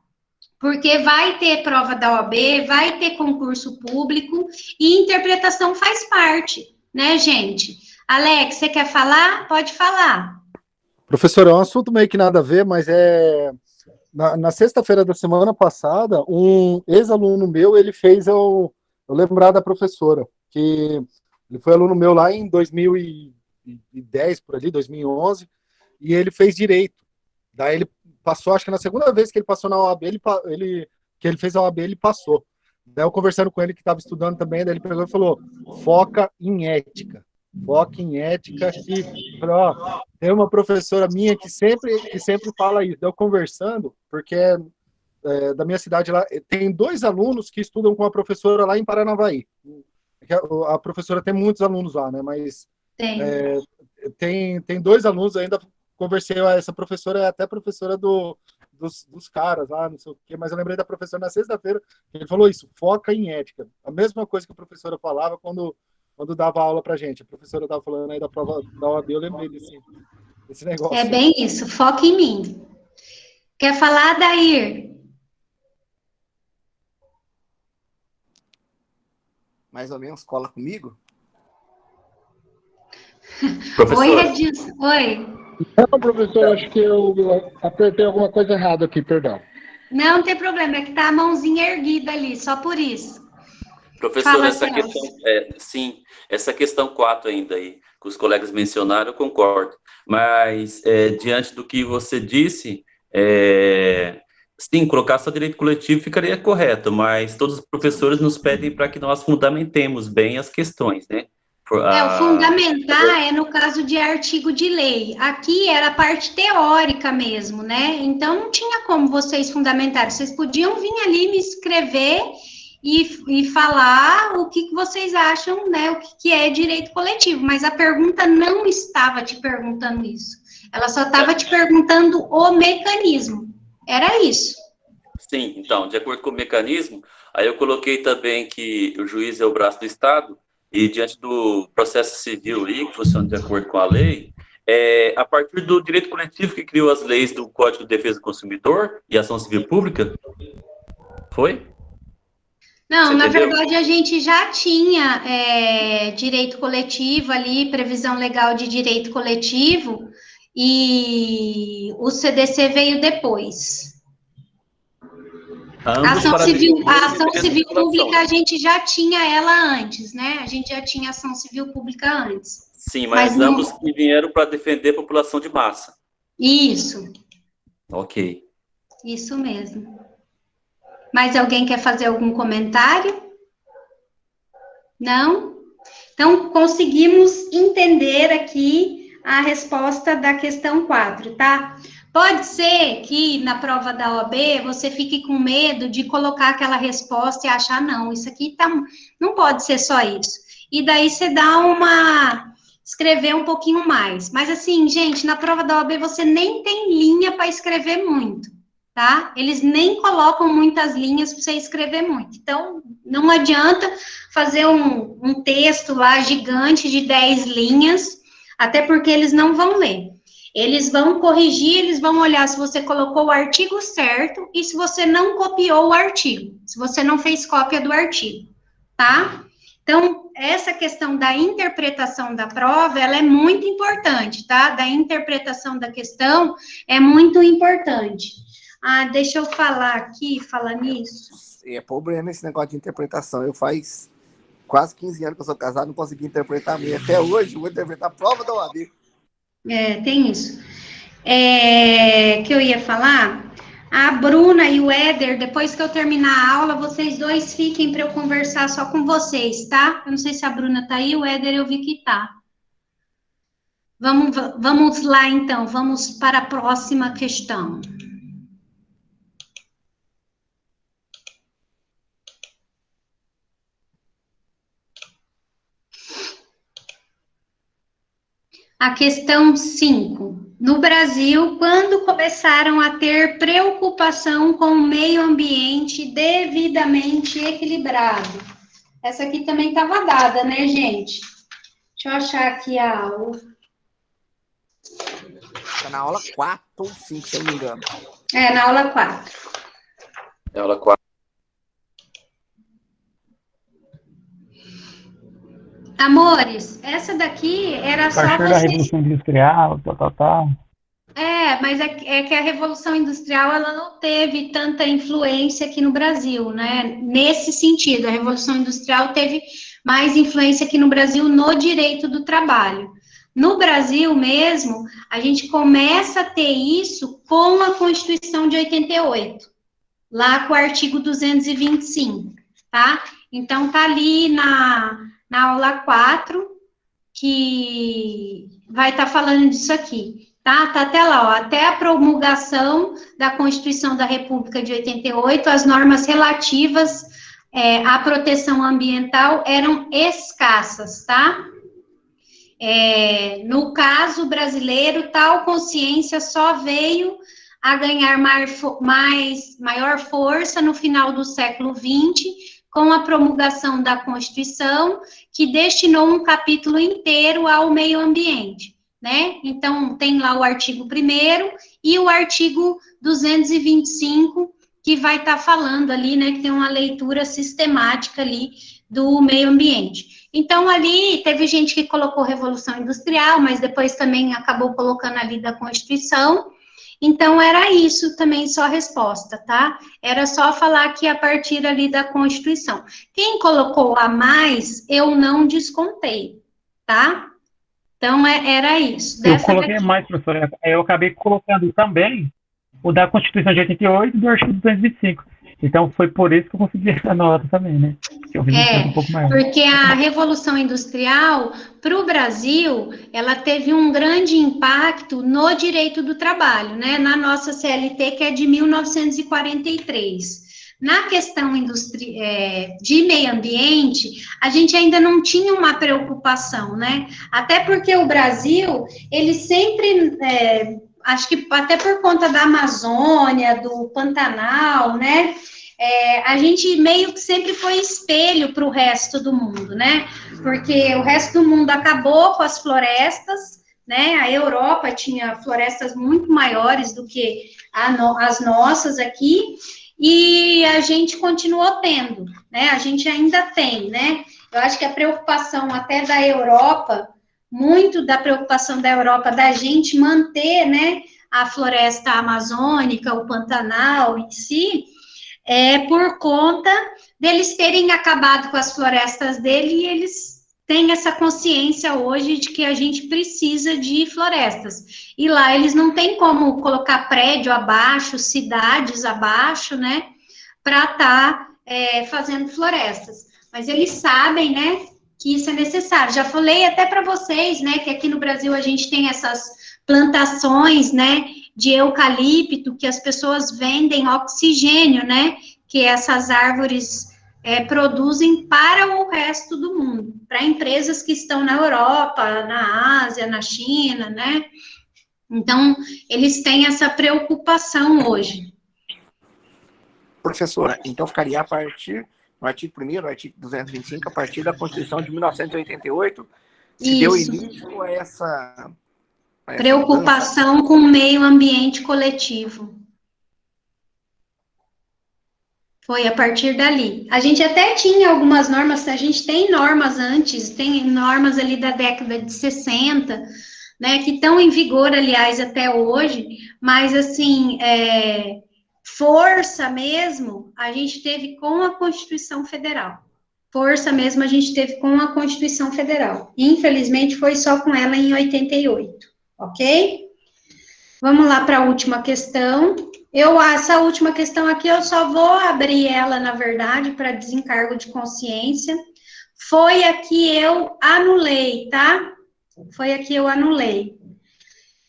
Porque vai ter prova da OAB, vai ter concurso público e interpretação faz parte, né, gente? Alex, você quer falar? Pode falar. Professor, é um assunto meio que nada a ver, mas na sexta-feira da semana passada, um ex-aluno meu, ele fez eu lembrar da professora, que ele foi aluno meu lá em 2010, por ali, 2011, e ele fez direito. Daí ele passou, acho que na segunda vez que ele passou na OAB, que ele fez a OAB, ele passou. Daí eu conversando com ele, que estava estudando também, daí ele pegou e falou, foca em ética, que falei, ó, tem uma professora minha que sempre fala isso. Daí eu conversando, porque da minha cidade lá, tem 2 alunos que estudam com a professora lá em Paranavaí. A professora tem muitos alunos lá, né? Mas tem 2 alunos, ainda conversei, essa professora é até professora dos caras lá, não sei o quê, mas eu lembrei da professora na sexta-feira, que ele falou isso, foca em ética. A mesma coisa que a professora falava quando dava aula pra gente. A professora estava falando aí da prova da OAB, eu lembrei desse negócio. É bem isso, foca em mim. Quer falar, Dair? mais ou menos cola comigo? Professor. Oi, Edilson. Oi. Não, professor, acho que eu apertei alguma coisa errada aqui, perdão. Não tem problema, é que tá a mãozinha erguida ali, só por isso. Professor, Fala, essa questão, sim, essa questão 4 ainda aí, que os colegas mencionaram, eu concordo. Mas, diante do que você disse, sim, colocar só direito coletivo ficaria correto, mas todos os professores nos pedem para que nós fundamentemos bem as questões, né? O fundamentar é no caso de artigo de lei. Aqui era a parte teórica mesmo, né? Então, não tinha como vocês fundamentarem. Vocês podiam vir ali me escrever e falar o que vocês acham, né? O que é direito coletivo. Mas a pergunta não estava te perguntando isso. Ela só estava te perguntando o mecanismo. Era isso. Sim, então, de acordo com o mecanismo, aí eu coloquei também que o juiz é o braço do Estado, e diante do processo civil aí, que funciona de acordo com a lei, a partir do direito coletivo que criou as leis do Código de Defesa do Consumidor e Ação Civil Pública, foi? Não, Você na entendeu? verdade, a gente já tinha direito coletivo ali, previsão legal de direito coletivo, e o CDC veio depois. A ação civil pública, a gente já tinha ela antes, né? A gente já tinha ação civil pública antes. Sim, mas ambos que vieram para defender a população de massa. Isso. Ok. Isso mesmo. Mais alguém quer fazer algum comentário? Não? Então, conseguimos entender aqui a resposta da questão 4, tá? Pode ser que na prova da OAB você fique com medo de colocar aquela resposta e achar, não, isso aqui não pode ser só isso. E daí você dá escrever um pouquinho mais. Mas assim, gente, na prova da OAB você nem tem linha para escrever muito, tá? Eles nem colocam muitas linhas para você escrever muito. Então, não adianta fazer um texto lá gigante de 10 linhas, até porque eles não vão ler. Eles vão corrigir, eles vão olhar se você colocou o artigo certo e se você não copiou o artigo, se você não fez cópia do artigo, tá? Então, essa questão da interpretação da prova, ela é muito importante, tá? Da interpretação da questão é muito importante. Ah, deixa eu falar nisso. É problema esse negócio de interpretação. Eu faz quase 15 anos que eu sou casado, não consegui interpretar a minha. Até hoje, eu vou interpretar a prova da OAB. Tem isso. Que eu ia falar, a Bruna e o Éder, depois que eu terminar a aula, vocês dois fiquem para eu conversar só com vocês, tá? Eu não sei se a Bruna tá aí, o Éder eu vi que tá. Vamos lá, então, vamos para a próxima questão. A questão 5. No Brasil, quando começaram a ter preocupação com o meio ambiente devidamente equilibrado? Essa aqui também estava dada, né, gente? Deixa eu achar aqui a aula. Está na aula 4 ou 5, se eu não me engano. Na aula 4. É aula 4. Amores, essa daqui era só partir da Revolução Industrial, tal. Mas é que a Revolução Industrial, ela não teve tanta influência aqui no Brasil, né? Nesse sentido, a Revolução Industrial teve mais influência aqui no Brasil no direito do trabalho. No Brasil mesmo, a gente começa a ter isso com a Constituição de 88, lá com o artigo 225, tá? Então, tá ali na aula 4, que vai estar falando disso aqui, tá? Tá até lá, ó, até a promulgação da Constituição da República de 88, as normas relativas à proteção ambiental eram escassas, tá? No caso brasileiro, tal consciência só veio a ganhar maior força no final do século XX, com a promulgação da Constituição, que destinou um capítulo inteiro ao meio ambiente, né? Então, tem lá o artigo 1º e o artigo 225, que vai estar falando ali, né, que tem uma leitura sistemática ali do meio ambiente. Então, ali, teve gente que colocou Revolução Industrial, mas depois também acabou colocando ali da Constituição. Então, era isso também, só a resposta, tá? Era só falar que a partir ali da Constituição. Quem colocou a mais, eu não descontei, tá? Então, era isso. Eu coloquei mais, professora. Eu acabei colocando também o da Constituição de 88 e do artigo 225. Então, foi por isso que eu consegui essa nota também, né? Eu fiz um pouco maior. Porque a Revolução Industrial, para o Brasil, ela teve um grande impacto no direito do trabalho, né? Na nossa CLT, que é de 1943. Na questão de meio ambiente, a gente ainda não tinha uma preocupação, né? Até porque o Brasil, ele sempre... acho que até por conta da Amazônia, do Pantanal, né? A gente meio que sempre foi espelho para o resto do mundo, né? Porque o resto do mundo acabou com as florestas, né? A Europa tinha florestas muito maiores do que as nossas aqui, e a gente continuou tendo, né? A gente ainda tem, né? Eu acho que a preocupação até da Europa, muito da preocupação da Europa da gente manter, né, a floresta amazônica, o Pantanal em si, por conta deles terem acabado com as florestas dele, e eles têm essa consciência hoje de que a gente precisa de florestas. E lá eles não têm como colocar prédio abaixo, cidades abaixo, né, para estar fazendo florestas. Mas eles sabem, né, que isso é necessário. Já falei até para vocês, né, que aqui no Brasil a gente tem essas plantações, né, de eucalipto, que as pessoas vendem oxigênio, né, que essas árvores produzem para o resto do mundo, para empresas que estão na Europa, na Ásia, na China, né, então, eles têm essa preocupação hoje. Professora, então ficaria a partir, no artigo 1º, artigo 225, a partir da Constituição de 1988, se deu início a essa preocupação com o meio ambiente coletivo. Foi a partir dali. A gente até tinha algumas normas, a gente tem normas antes, tem normas ali da década de 60, né, que estão em vigor, aliás, até hoje, mas, assim, força mesmo, a gente teve com a Constituição Federal. Força mesmo a gente teve com a Constituição Federal. Infelizmente, foi só com ela em 88, ok? Vamos lá para a última questão. Essa última questão aqui, eu só vou abrir ela, na verdade, para desencargo de consciência. Foi a que eu anulei, tá? Foi a que eu anulei.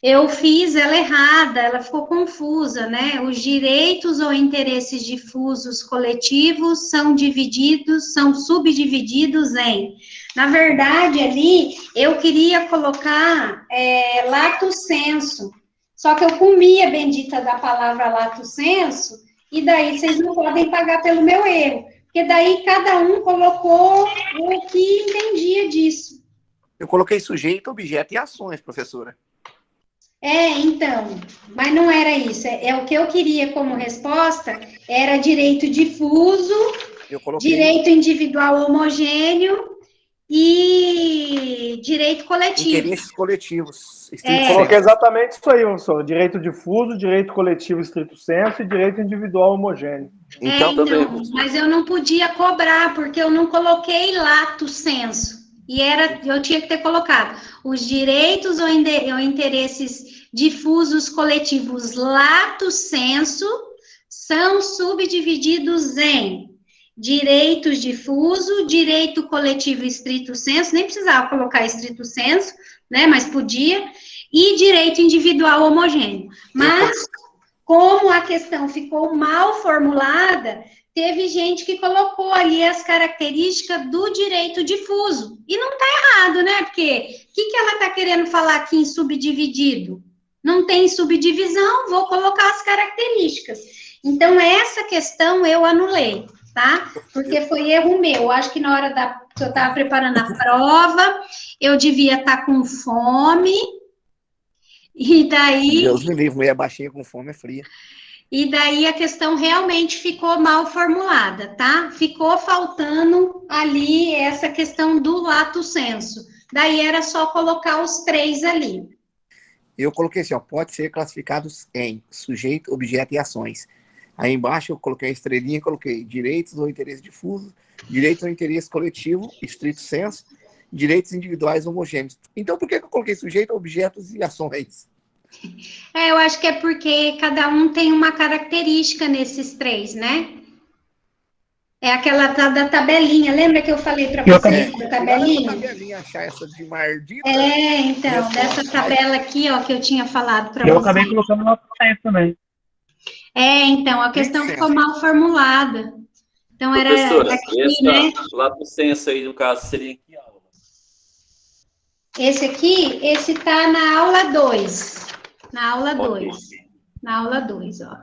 Eu fiz ela errada, ela ficou confusa, né? Os direitos ou interesses difusos coletivos são subdivididos em... Na verdade, ali, eu queria colocar lato sensu, só que eu comi a bendita da palavra lato sensu, e daí vocês não podem pagar pelo meu erro, porque daí cada um colocou o que entendia disso. Eu coloquei sujeito, objeto e ações, professora. Então, mas não era isso. O que eu queria como resposta era direito difuso, direito individual homogêneo e direito coletivo. Interesses coletivos. Coloquei exatamente isso aí, professor. Direito difuso, direito coletivo estrito sensu e direito individual homogêneo. Então, mas eu não podia cobrar, porque eu não coloquei lato sensu. E eu tinha que ter colocado os direitos ou interesses difusos coletivos lato sensu são subdivididos em direitos difuso, direito coletivo estrito sensu, nem precisava colocar estrito sensu, né, mas podia, e direito individual homogêneo. Mas, como a questão ficou mal formulada, teve gente que colocou ali as características do direito difuso. E não está errado, né? Porque o que ela está querendo falar aqui em subdividido? Não tem subdivisão, vou colocar as características. Então, essa questão eu anulei, tá? Porque foi erro meu. Eu acho que na hora que eu estava preparando a prova, eu devia estar com fome, e daí... Deus me livre, mulher baixinha com fome é fria. E daí a questão realmente ficou mal formulada, tá? Ficou faltando ali essa questão do lato sensu. Daí era só colocar os 3 ali. Eu coloquei assim, pode ser classificados em sujeito, objeto e ações. Aí embaixo eu coloquei a estrelinha, coloquei direitos ou interesse difuso, direitos ou interesse coletivo, estrito sensu, direitos individuais homogêneos. Então por que eu coloquei sujeito, objetos e ações? Eu acho que é porque cada um tem uma característica nesses 3, né? É aquela da tabelinha, lembra que eu falei para vocês da tabelinha? Essa tabelinha, achar essa de mardita. Então, dessa tabela aqui, ó, que eu tinha falado para vocês. Eu acabei colocando lato sensu também. Então, a questão ficou mal formulada. Então, era aqui, né? Lato sensu aí, no caso, seria em que aula? Esse aqui, esse tá na aula 2. Na aula 2. Na aula 2, ó.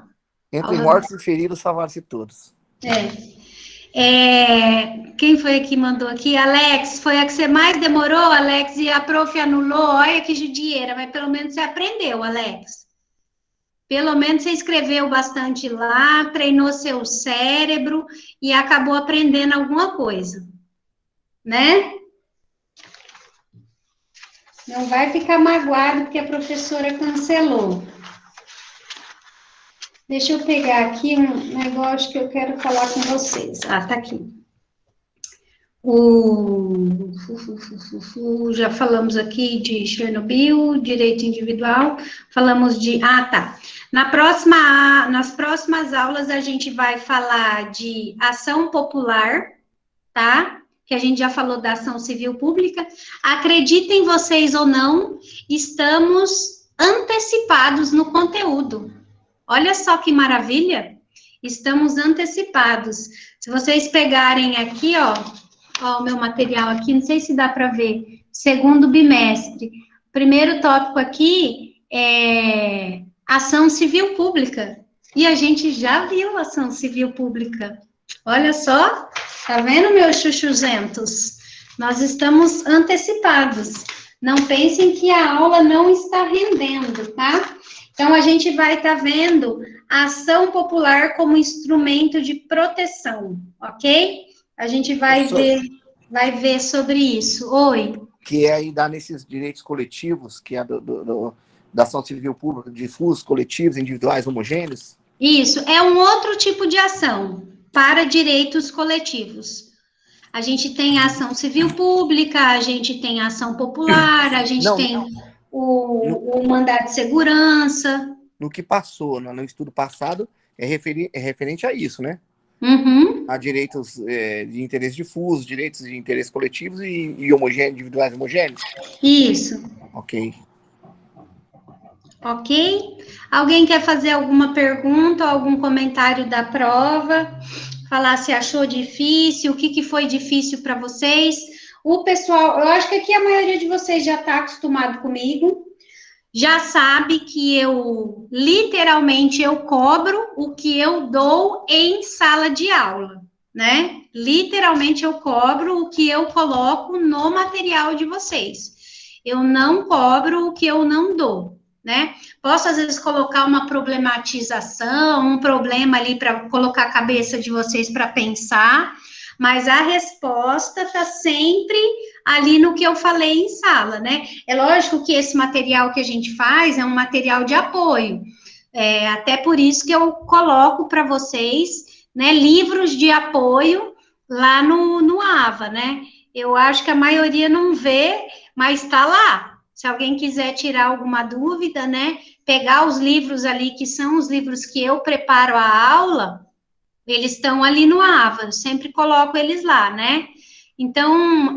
Entre mortos e feridos, salvar-se todos. Quem foi que mandou aqui? Alex, foi a que você mais demorou, Alex? E a prof anulou? Olha que judieira, mas pelo menos você aprendeu, Alex. Pelo menos você escreveu bastante lá, treinou seu cérebro e acabou aprendendo alguma coisa, né? Não vai ficar magoado porque a professora cancelou. Deixa eu pegar aqui um negócio que eu quero falar com vocês. Tá aqui. Já falamos aqui de Chernobyl, direito individual, falamos de... tá. Nas próximas aulas a gente vai falar de ação popular, tá? Que a gente já falou da ação civil pública. Acreditem vocês ou não, estamos antecipados no conteúdo. Olha só que maravilha, estamos antecipados. Se vocês pegarem aqui, ó o meu material aqui, não sei se dá para ver, segundo bimestre. Primeiro tópico aqui é ação civil pública. E a gente já viu ação civil pública. Olha só, tá vendo, meus chuchuzentos? Nós estamos antecipados. Não pensem que a aula não está rendendo, tá? Então, a gente vai estar vendo a ação popular como instrumento de proteção, ok? A gente vai ver sobre isso. Oi. Que é aí dar nesses direitos coletivos, que é da ação civil pública, difusos, coletivos, individuais, homogêneos? Isso, é um outro tipo de ação para direitos coletivos. A gente tem a ação civil pública, a gente tem a ação popular, a gente tem o mandado de segurança. No que passou, no estudo passado, é referente a isso, né? Uhum. A direitos de interesse difuso, direitos de interesse coletivos e homogêneos, individuais homogêneos? Isso. Ok. Ok? Alguém quer fazer alguma pergunta, algum comentário da prova? Falar se achou difícil, o que foi difícil para vocês? O pessoal, eu acho que aqui a maioria de vocês já está acostumado comigo, já sabe que eu, literalmente, eu cobro o que eu dou em sala de aula, né? Literalmente, eu cobro o que eu coloco no material de vocês. Eu não cobro o que eu não dou, né? Posso, às vezes, colocar uma problematização, um problema ali para colocar a cabeça de vocês para pensar, mas a resposta está sempre ali no que eu falei em sala, né? É lógico que esse material que a gente faz é um material de apoio, até por isso que eu coloco para vocês, né, livros de apoio lá no AVA, né? Eu acho que a maioria não vê, mas está lá. Se alguém quiser tirar alguma dúvida, né, pegar os livros ali, que são os livros que eu preparo a aula, eles estão ali no AVA, eu sempre coloco eles lá, né? Então,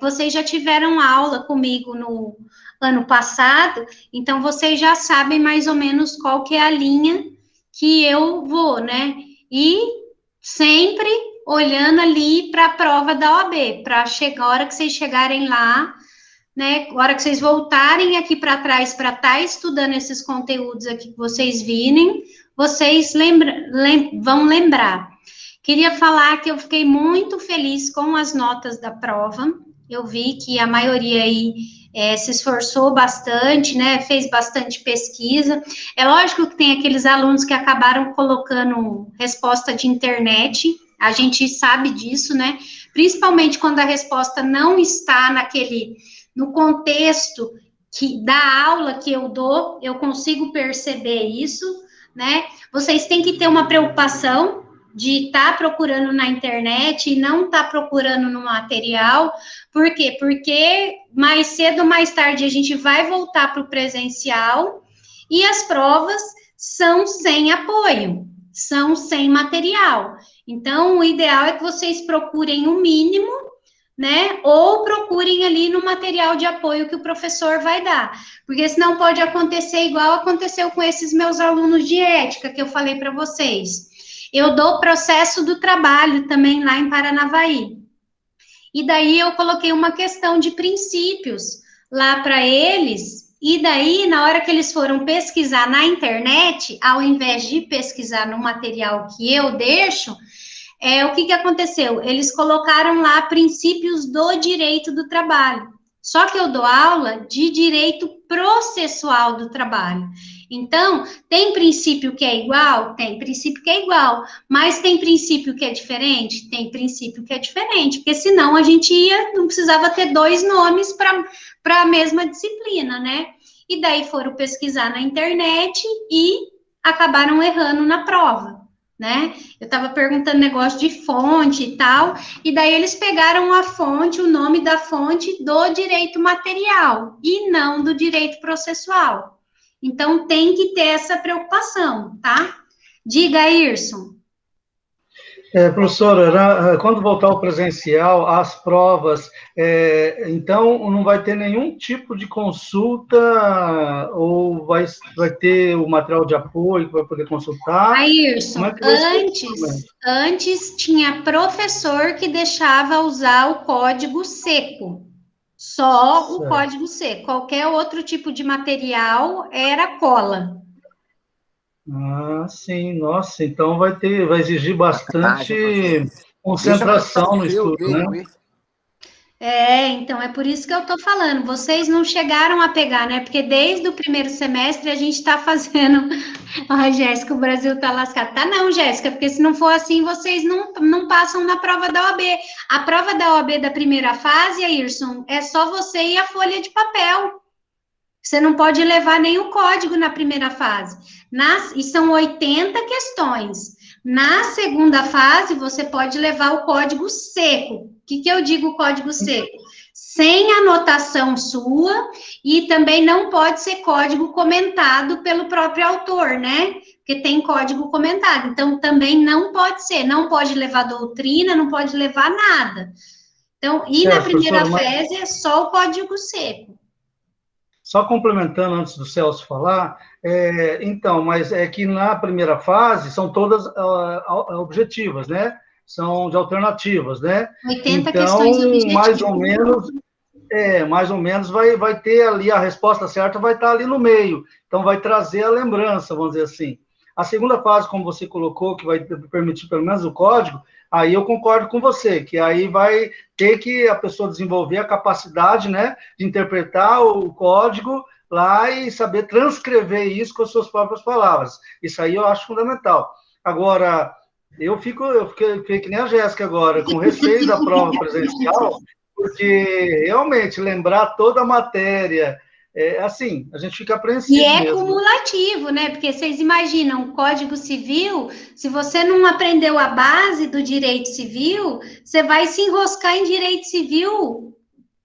vocês já tiveram aula comigo no ano passado, então vocês já sabem mais ou menos qual que é a linha que eu vou, né? E sempre olhando ali para a prova da OAB, para chegar a hora que vocês chegarem lá, né? A hora que vocês voltarem aqui para trás para estar estudando esses conteúdos aqui que vocês virem, vocês vão lembrar. Queria falar que eu fiquei muito feliz com as notas da prova. Eu vi que a maioria aí se esforçou bastante, né? Fez bastante pesquisa. É lógico que tem aqueles alunos que acabaram colocando resposta de internet. A gente sabe disso, né? Principalmente quando a resposta não está no contexto da aula que eu dou, eu consigo perceber isso, né? Vocês têm que ter uma preocupação de estar procurando na internet e não estar procurando no material. Por quê? Porque mais cedo ou mais tarde a gente vai voltar para o presencial e as provas são sem apoio, são sem material. Então, o ideal é que vocês procurem o mínimo, né? Ou procurem ali no material de apoio que o professor vai dar. Porque senão pode acontecer igual aconteceu com esses meus alunos de ética que eu falei para vocês. Eu dou processo do trabalho também lá em Paranavaí. E daí eu coloquei uma questão de princípios lá para eles. E daí, na hora que eles foram pesquisar na internet, ao invés de pesquisar no material que eu deixo, o que aconteceu? Eles colocaram lá princípios do direito do trabalho. Só que eu dou aula de direito processual do trabalho. Então, tem princípio que é igual? Tem princípio que é igual. Mas tem princípio que é diferente? Tem princípio que é diferente. Porque senão a gente não precisava ter dois nomes para a mesma disciplina, né? E daí foram pesquisar na internet e acabaram errando na prova, né? Eu estava perguntando negócio de fonte e tal, e daí eles pegaram a fonte, o nome da fonte do direito material e não do direito processual. Então, tem que ter essa preocupação, tá? Diga, Irson. Professora, quando voltar ao presencial, as provas, então não vai ter nenhum tipo de consulta ou vai ter o material de apoio que vai poder consultar? Irson, antes tinha professor que deixava usar o código seco. Só o código seco. Qualquer outro tipo de material era cola. Ah, sim, nossa, então vai exigir bastante concentração no estudo, né? Então, é por isso que eu estou falando. Vocês não chegaram a pegar, né? Porque desde o primeiro semestre a gente está fazendo. Ai, Jéssica, o Brasil está lascado. Tá não, Jéssica, porque se não for assim, vocês não passam na prova da OAB. A prova da OAB da primeira fase, Ayrson, é só você e a folha de papel. Você não pode levar nem o código na primeira fase. E são 80 questões. Na segunda fase, você pode levar o código seco. O que eu digo código seco? Sem anotação sua, e também não pode ser código comentado pelo próprio autor, né? Porque tem código comentado. Então, também não pode ser. Não pode levar doutrina, não pode levar nada. Então, na primeira fase é só o código seco. Só complementando antes do Celso falar, então, mas é que na primeira fase são todas objetivas, né? São de alternativas, né? 80 então, questões objetivas. Mais ou menos vai ter ali, a resposta certa vai estar ali no meio. Então, vai trazer a lembrança, vamos dizer assim. A segunda fase, como você colocou, que vai permitir pelo menos o código, aí eu concordo com você, que aí vai ter que a pessoa desenvolver a capacidade, né, de interpretar o código lá e saber transcrever isso com as suas próprias palavras. Isso aí eu acho fundamental. Agora, eu fiquei que nem a Jéssica agora, com receio da prova presencial, porque realmente lembrar toda a matéria, assim, a gente fica apreensivo E é mesmo. cumulativo, né? Porque vocês imaginam, o Código Civil, se você não aprendeu a base do direito civil, você vai se enroscar em direito civil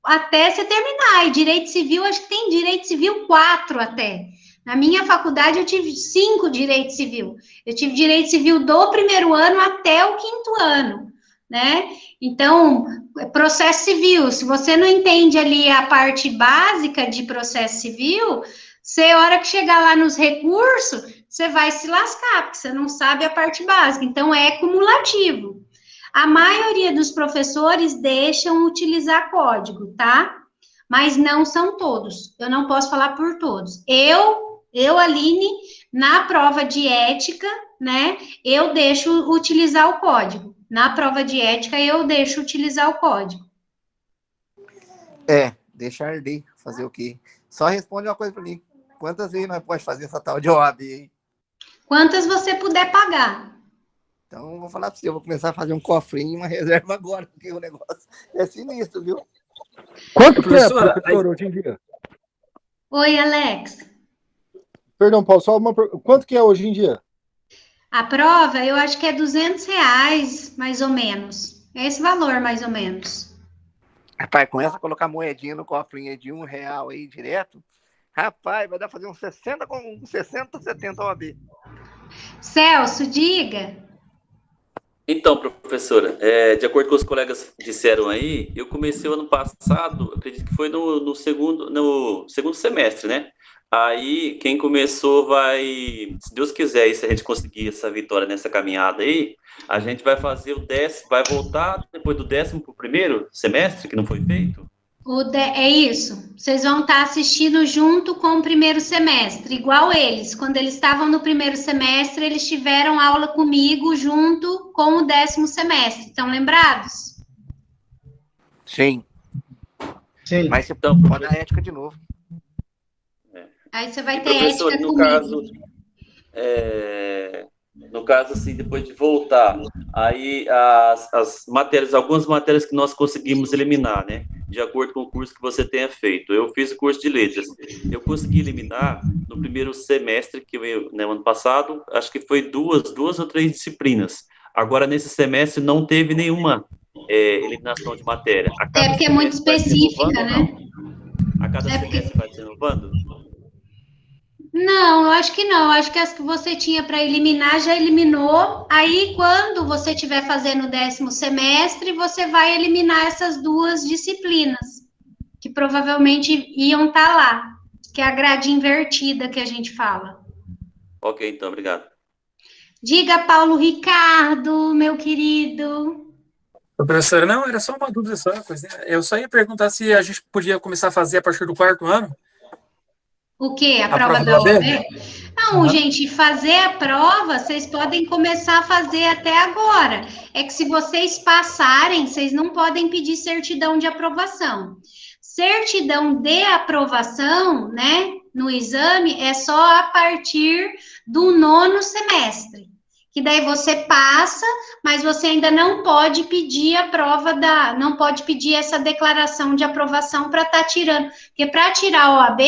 até você terminar. E direito civil, acho que tem direito civil 4 até. Na minha faculdade, eu tive 5 direito civil. Eu tive direito civil do primeiro ano até o 5º ano, né? Então, processo civil, se você não entende ali a parte básica de processo civil, você, a hora que chegar lá nos recursos, você vai se lascar, porque você não sabe a parte básica. Então, é cumulativo. A maioria dos professores deixam utilizar código, tá? Mas não são todos. Eu não posso falar por todos. Eu, Aline, na prova de ética, né, eu deixo utilizar o código. Na prova de ética, eu deixo utilizar o código. Deixa arder, fazer o quê? Só responde uma coisa para mim. Quantas vezes nós podemos fazer essa tal de OAB aí? Quantas você puder pagar. Então, eu vou falar para você, eu vou começar a fazer um cofrinho, uma reserva agora, porque o negócio é sinistro, viu? Quanto que é, professor, hoje em dia? Oi, Alex. Perdão, Paulo, só quanto que é hoje em dia? A prova, eu acho que é R$200, mais ou menos. É esse valor, mais ou menos. Rapaz, começa a colocar moedinha no cofrinho de R$1 aí direto. Rapaz, vai dar pra fazer uns 60, 70 OAB. Celso, diga. Então, professora, de acordo com os colegas disseram aí, eu comecei o ano passado, acredito que foi no segundo semestre, né? Aí, quem começou se Deus quiser, e se a gente conseguir essa vitória nessa caminhada aí, a gente vai fazer vai voltar depois do 10º pro primeiro semestre, que não foi feito? É isso. Vocês vão estar assistindo junto com o primeiro semestre, igual eles. Quando eles estavam no primeiro semestre, eles tiveram aula comigo junto com o 10º semestre. Estão lembrados? Sim. Mas você então, pode dar ética de novo. Aí você vai ter professor, ética comigo. No caso, assim, depois de voltar, aí algumas matérias que nós conseguimos eliminar, né? De acordo com o curso que você tenha feito. Eu fiz o curso de letras. Eu consegui eliminar no primeiro semestre, que veio, né, ano passado, acho que foi duas ou 3 disciplinas. Agora, nesse semestre, não teve nenhuma eliminação de matéria. Porque é muito específica, né? A cada semestre vai se renovando? Não, eu acho que não. Eu acho que as que você tinha para eliminar já eliminou. Aí, quando você estiver fazendo o 10º semestre, você vai eliminar essas 2 disciplinas, que provavelmente iam estar lá, que é a grade invertida que a gente fala. Ok, então, obrigado. Diga, Paulo Ricardo, meu querido. Professora, não, era só uma dúvida, só uma coisa. Eu só ia perguntar se a gente podia começar a fazer a partir do 4º ano. O quê? A prova da OAB? Não, gente, fazer a prova, vocês podem começar a fazer até agora. É que se vocês passarem, vocês não podem pedir certidão de aprovação. Certidão de aprovação, né, no exame, é só a partir do 9º semestre. Que daí você passa, mas você ainda não pode pedir a prova não pode pedir essa declaração de aprovação para estar tirando. Porque para tirar a OAB,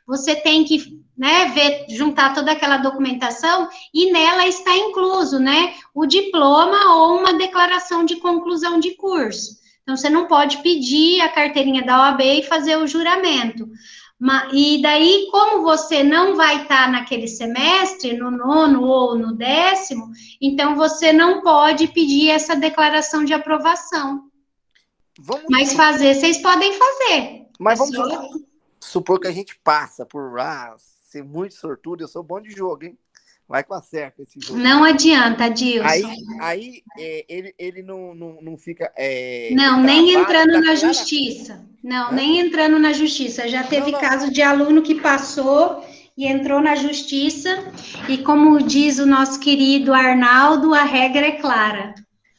você tem que, né, juntar toda aquela documentação e nela está incluso, né, o diploma ou uma declaração de conclusão de curso. Então, você não pode pedir a carteirinha da OAB e fazer o juramento. E daí, como você não vai estar naquele semestre, no 9º ou no 10º, então você não pode pedir essa declaração de aprovação. Mas fazer, vocês podem fazer. Mas vamos supor que a gente passa por lá, ser muito sortudo, eu sou bom de jogo, hein? Vai com acerto esse jogo. Não adianta, Adilson. Aí ele não fica... não, nem entrando na justiça. Não, nem entrando na justiça. Já teve caso de aluno que passou e entrou na justiça, e como diz o nosso querido Arnaldo, a regra é clara.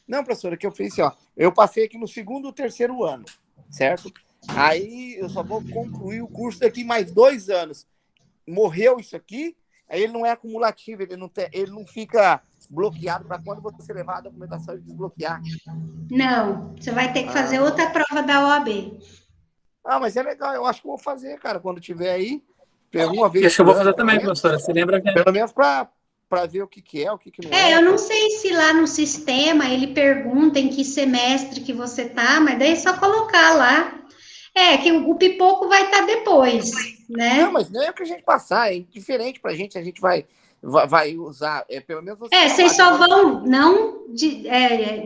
Não, professora, que eu fiz assim, ó, eu passei aqui no 2º ou 3º ano, certo? Aí eu só vou concluir o curso daqui mais 2 anos. Morreu isso aqui, aí ele não é acumulativo, ele não fica bloqueado para quando você levar a documentação e desbloquear. Não, você vai ter que fazer outra prova da OAB. Ah, mas é legal, eu acho que vou fazer, cara, quando tiver aí. Uma vez. Acho que eu vou fazer também, professora. Você lembra que... Pelo menos para ver o que é, o que não é. Eu não sei se lá no sistema ele pergunta em que semestre que você tá, mas daí é só colocar lá. Que o pipoco vai estar depois, né? Não, mas não é o que a gente passar, é diferente pra gente, a gente vai usar, pelo menos... Vocês só vão, não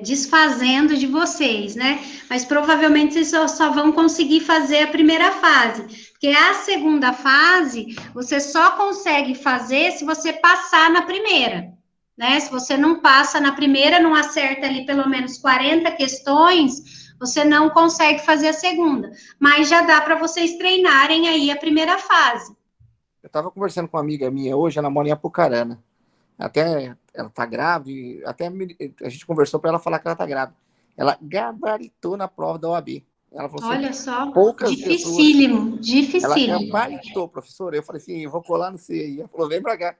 desfazendo de vocês, né? Mas provavelmente vocês só vão conseguir fazer a primeira fase, porque a segunda fase, você só consegue fazer se você passar na primeira, né? Se você não passa na primeira, não acerta ali pelo menos 40 questões... Você não consegue fazer a segunda, mas já dá para vocês treinarem aí a primeira fase. Eu estava conversando com uma amiga minha hoje, ela mora em Apucarana. Até ela está grávida, a gente conversou para ela falar que ela está grávida. Ela gabaritou na prova da OAB. Ela falou assim, olha só, dificílimo. Dificílimo. Ela gabaritou, professora. Eu falei assim, eu vou colar no C aí. Ela falou, vem para cá.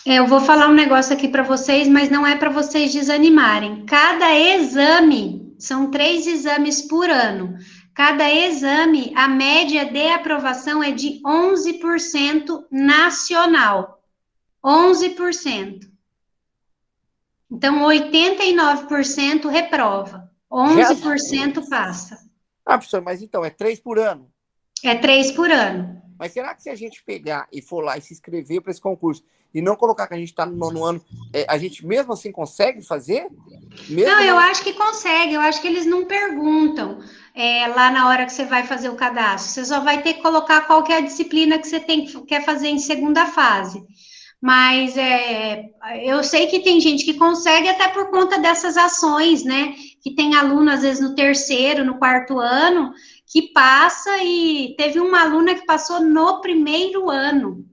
Eu vou falar um negócio aqui para vocês, mas não é para vocês desanimarem. Cada exame, são 3 exames por ano. Cada exame, a média de aprovação é de 11% nacional. 11%. Então, 89% reprova. 11% passa. Ah, professor, mas então, é 3 por ano? É 3 por ano. Mas será que se a gente pegar e for lá e se inscrever para esse concurso e não colocar que a gente está no 9º ano, a gente mesmo assim consegue fazer? Não, eu acho que consegue. Eu acho que eles não perguntam lá na hora que você vai fazer o cadastro. Você só vai ter que colocar qual que é a disciplina que você quer fazer em segunda fase. Mas eu sei que tem gente que consegue até por conta dessas ações, né? Que tem aluno, às vezes, no 3º, no 4º ano, que passa, e teve uma aluna que passou no 1º ano.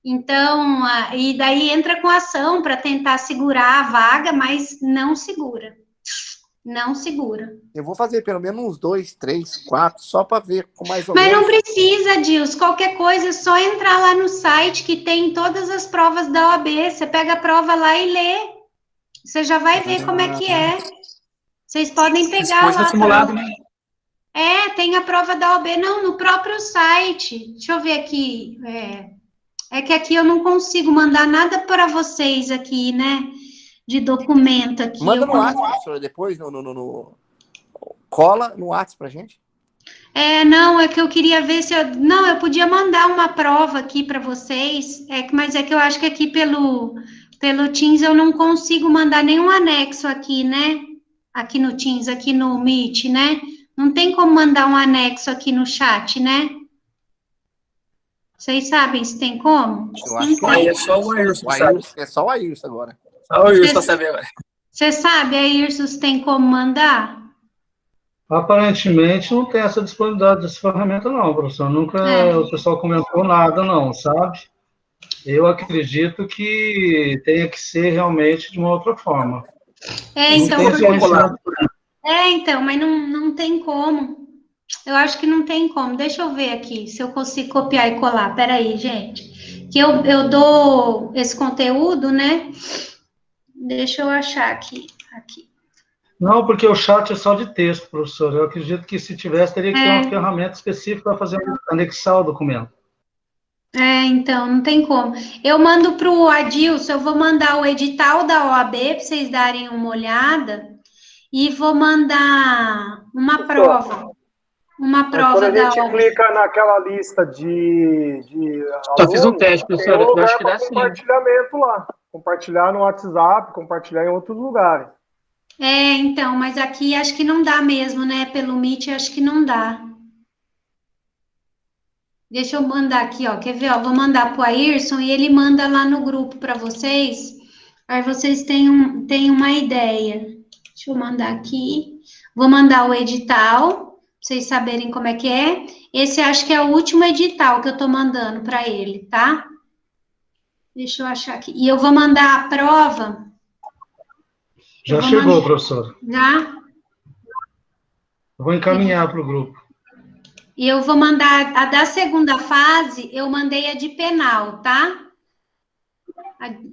Então, e daí entra com ação para tentar segurar a vaga, mas não segura. Não segura. Eu vou fazer pelo menos uns 2, 3, 4, só para ver com mais ou menos. Mas não precisa, Dilson. Qualquer coisa, é só entrar lá no site que tem todas as provas da OAB. Você pega a prova lá e lê. Você já vai ver como é que é. Vocês podem pegar lá. Simulado, né? Tem a prova da OAB. Não, no próprio site. Deixa eu ver aqui. É que aqui eu não consigo mandar nada para vocês aqui, né? De documento aqui. Manda no WhatsApp, professora, depois cola no WhatsApp pra gente. Não, é que eu queria ver se eu podia mandar uma prova aqui para vocês, mas é que eu acho que aqui pelo Teams eu não consigo mandar nenhum anexo aqui, né? Aqui no Teams, aqui no Meet, né? Não tem como mandar um anexo aqui no chat, né? Vocês sabem se tem como? Eu acho que aí é só o Ayrson, sabe? É só o Ayrson agora. Só o Ayrson pra saber agora. Você sabe, Ayrson, se tem como mandar? Aparentemente não tem essa disponibilidade dessa ferramenta não, professor. Nunca o pessoal comentou nada não, sabe? Eu acredito que tenha que ser realmente de uma outra forma. Então, não tem então, mas não tem como. Eu acho que não tem como. Deixa eu ver aqui se eu consigo copiar e colar. Peraí, gente. Que eu dou esse conteúdo, né? Deixa eu achar aqui. Não, porque o chat é só de texto, professor. Eu acredito que se tivesse, teria que ter uma ferramenta específica para fazer anexar o documento. Então, não tem como. Eu mando para o Adilson, eu vou mandar o edital da OAB para vocês darem uma olhada e vou mandar uma prova. Uma Mas quando prova a da gente OAB. clica naquela lista de Só fiz um alunos, teste, tem professor. um Eu acho lugar que dá para sim. compartilhamento lá. Compartilhar no WhatsApp, compartilhar em outros lugares. Então, mas aqui acho que não dá mesmo, né? Pelo Meet, acho que não dá. Deixa eu mandar aqui, ó. Quer ver? Ó, vou mandar para o Ayrson e ele manda lá no grupo para vocês. Aí vocês têm uma ideia. Deixa eu mandar aqui. Vou mandar o edital, para vocês saberem como é que é. Esse acho que é o último edital que eu estou mandando para ele, tá? Deixa eu achar aqui. E eu vou mandar a prova. Já chegou, professor. Já? Eu vou encaminhar para o grupo. E eu vou mandar a da segunda fase, eu mandei a de penal, tá?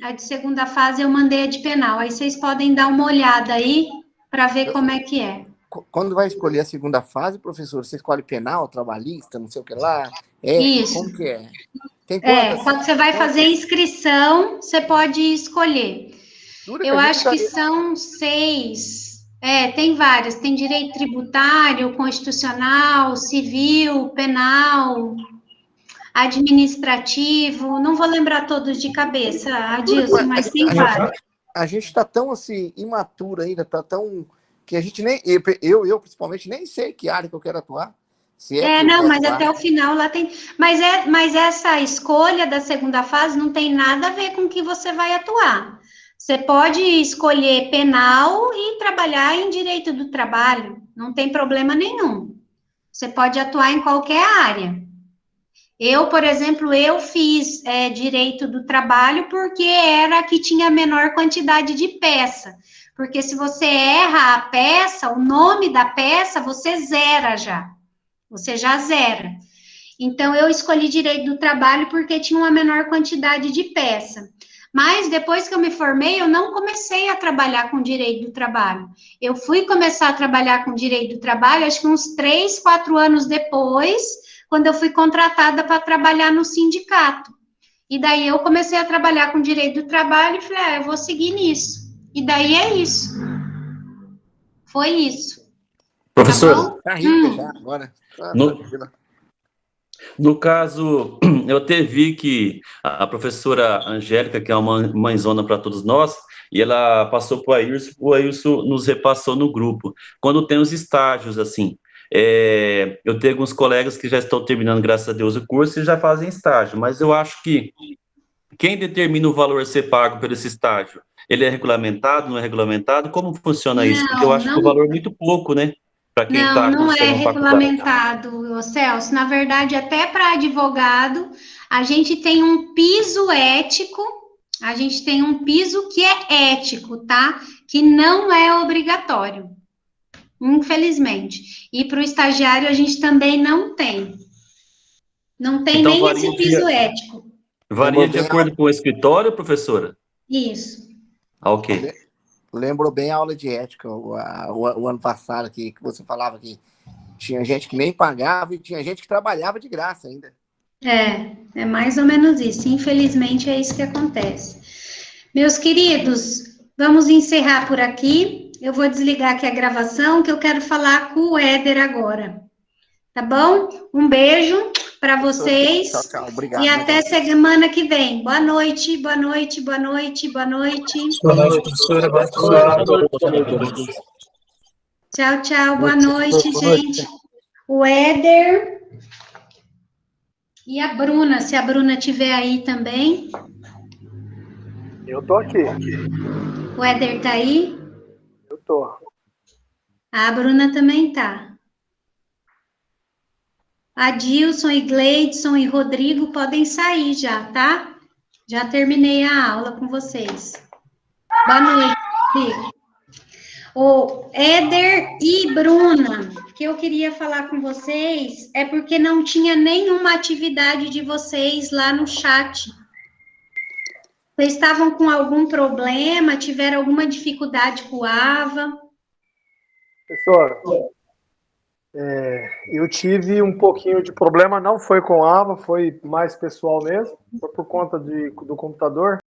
A de segunda fase eu mandei a de penal. Aí vocês podem dar uma olhada aí para ver como é que é. Quando vai escolher a segunda fase, professor, você escolhe penal, trabalhista, não sei o que lá? Isso. Como que é? Tem quantas? Quando você vai fazer a inscrição, você pode escolher. Eu acho que são 6. Tem várias. Tem direito tributário, constitucional, civil, penal, administrativo. Não vou lembrar todos de cabeça, Adilson, mas tem vários. A gente está tão assim, imaturo ainda, está tão. Que a gente nem. Eu principalmente, nem sei que área que eu quero atuar. Mas até o final lá tem. Mas essa escolha da segunda fase não tem nada a ver com o que você vai atuar. Você pode escolher penal e trabalhar em direito do trabalho, não tem problema nenhum. Você pode atuar em qualquer área. Eu, por exemplo, eu fiz direito do trabalho porque era a que tinha a menor quantidade de peça. Porque se você erra a peça, o nome da peça, você zera já. Você já zera. Então, eu escolhi direito do trabalho porque tinha uma menor quantidade de peça. Mas, depois que eu me formei, eu não comecei a trabalhar com direito do trabalho. Eu fui começar a trabalhar com direito do trabalho, acho que uns 3, 4 anos depois, quando eu fui contratada para trabalhar no sindicato. E daí, eu comecei a trabalhar com direito do trabalho e falei, eu vou seguir nisso. E daí, é isso. Foi isso. Professor, tá rica já agora. No caso, eu até vi que a professora Angélica, que é uma mãezona para todos nós, e ela passou para o Ailson nos repassou no grupo. Quando tem os estágios, assim, eu tenho alguns colegas que já estão terminando, graças a Deus, o curso e já fazem estágio, mas eu acho que quem determina o valor a ser pago por esse estágio? Ele é regulamentado, não é regulamentado? Como funciona isso? Porque eu acho que o valor é muito pouco, né? Para quem está Não é cursando faculdade. regulamentado, Celso. Na verdade, até para advogado, a gente tem um piso ético, a gente tem um piso que é ético, tá? Que não é obrigatório, infelizmente. E para o estagiário, a gente também não tem. Não tem Então, nem esse piso ético. Varia de acordo com o escritório, professora? Isso. Ok. Lembrou bem a aula de ética o ano passado, que você falava que tinha gente que nem pagava e tinha gente que trabalhava de graça ainda. É mais ou menos isso. Infelizmente, é isso que acontece. Meus queridos, vamos encerrar por aqui. Eu vou desligar aqui a gravação, que eu quero falar com o Éder agora. Tá bom? Um beijo para vocês. Tchau, tchau. Obrigado. E até semana que vem. Boa noite, boa noite, boa noite, boa noite. Boa noite, professora. Boa noite. Tchau, tchau. Boa noite, gente. O Éder. E a Bruna, se a Bruna estiver aí também. Eu tô aqui. O Éder tá aí? Eu tô. A Bruna também tá. Adilson e Gleidson e Rodrigo podem sair já, tá? Já terminei a aula com vocês. Boa noite, Rodrigo. O Éder e Bruna, que eu queria falar com vocês é porque não tinha nenhuma atividade de vocês lá no chat. Vocês estavam com algum problema? Tiveram alguma dificuldade com o AVA? Professor, eu tive um pouquinho de problema, não foi com AVA, foi mais pessoal mesmo, foi por conta do computador.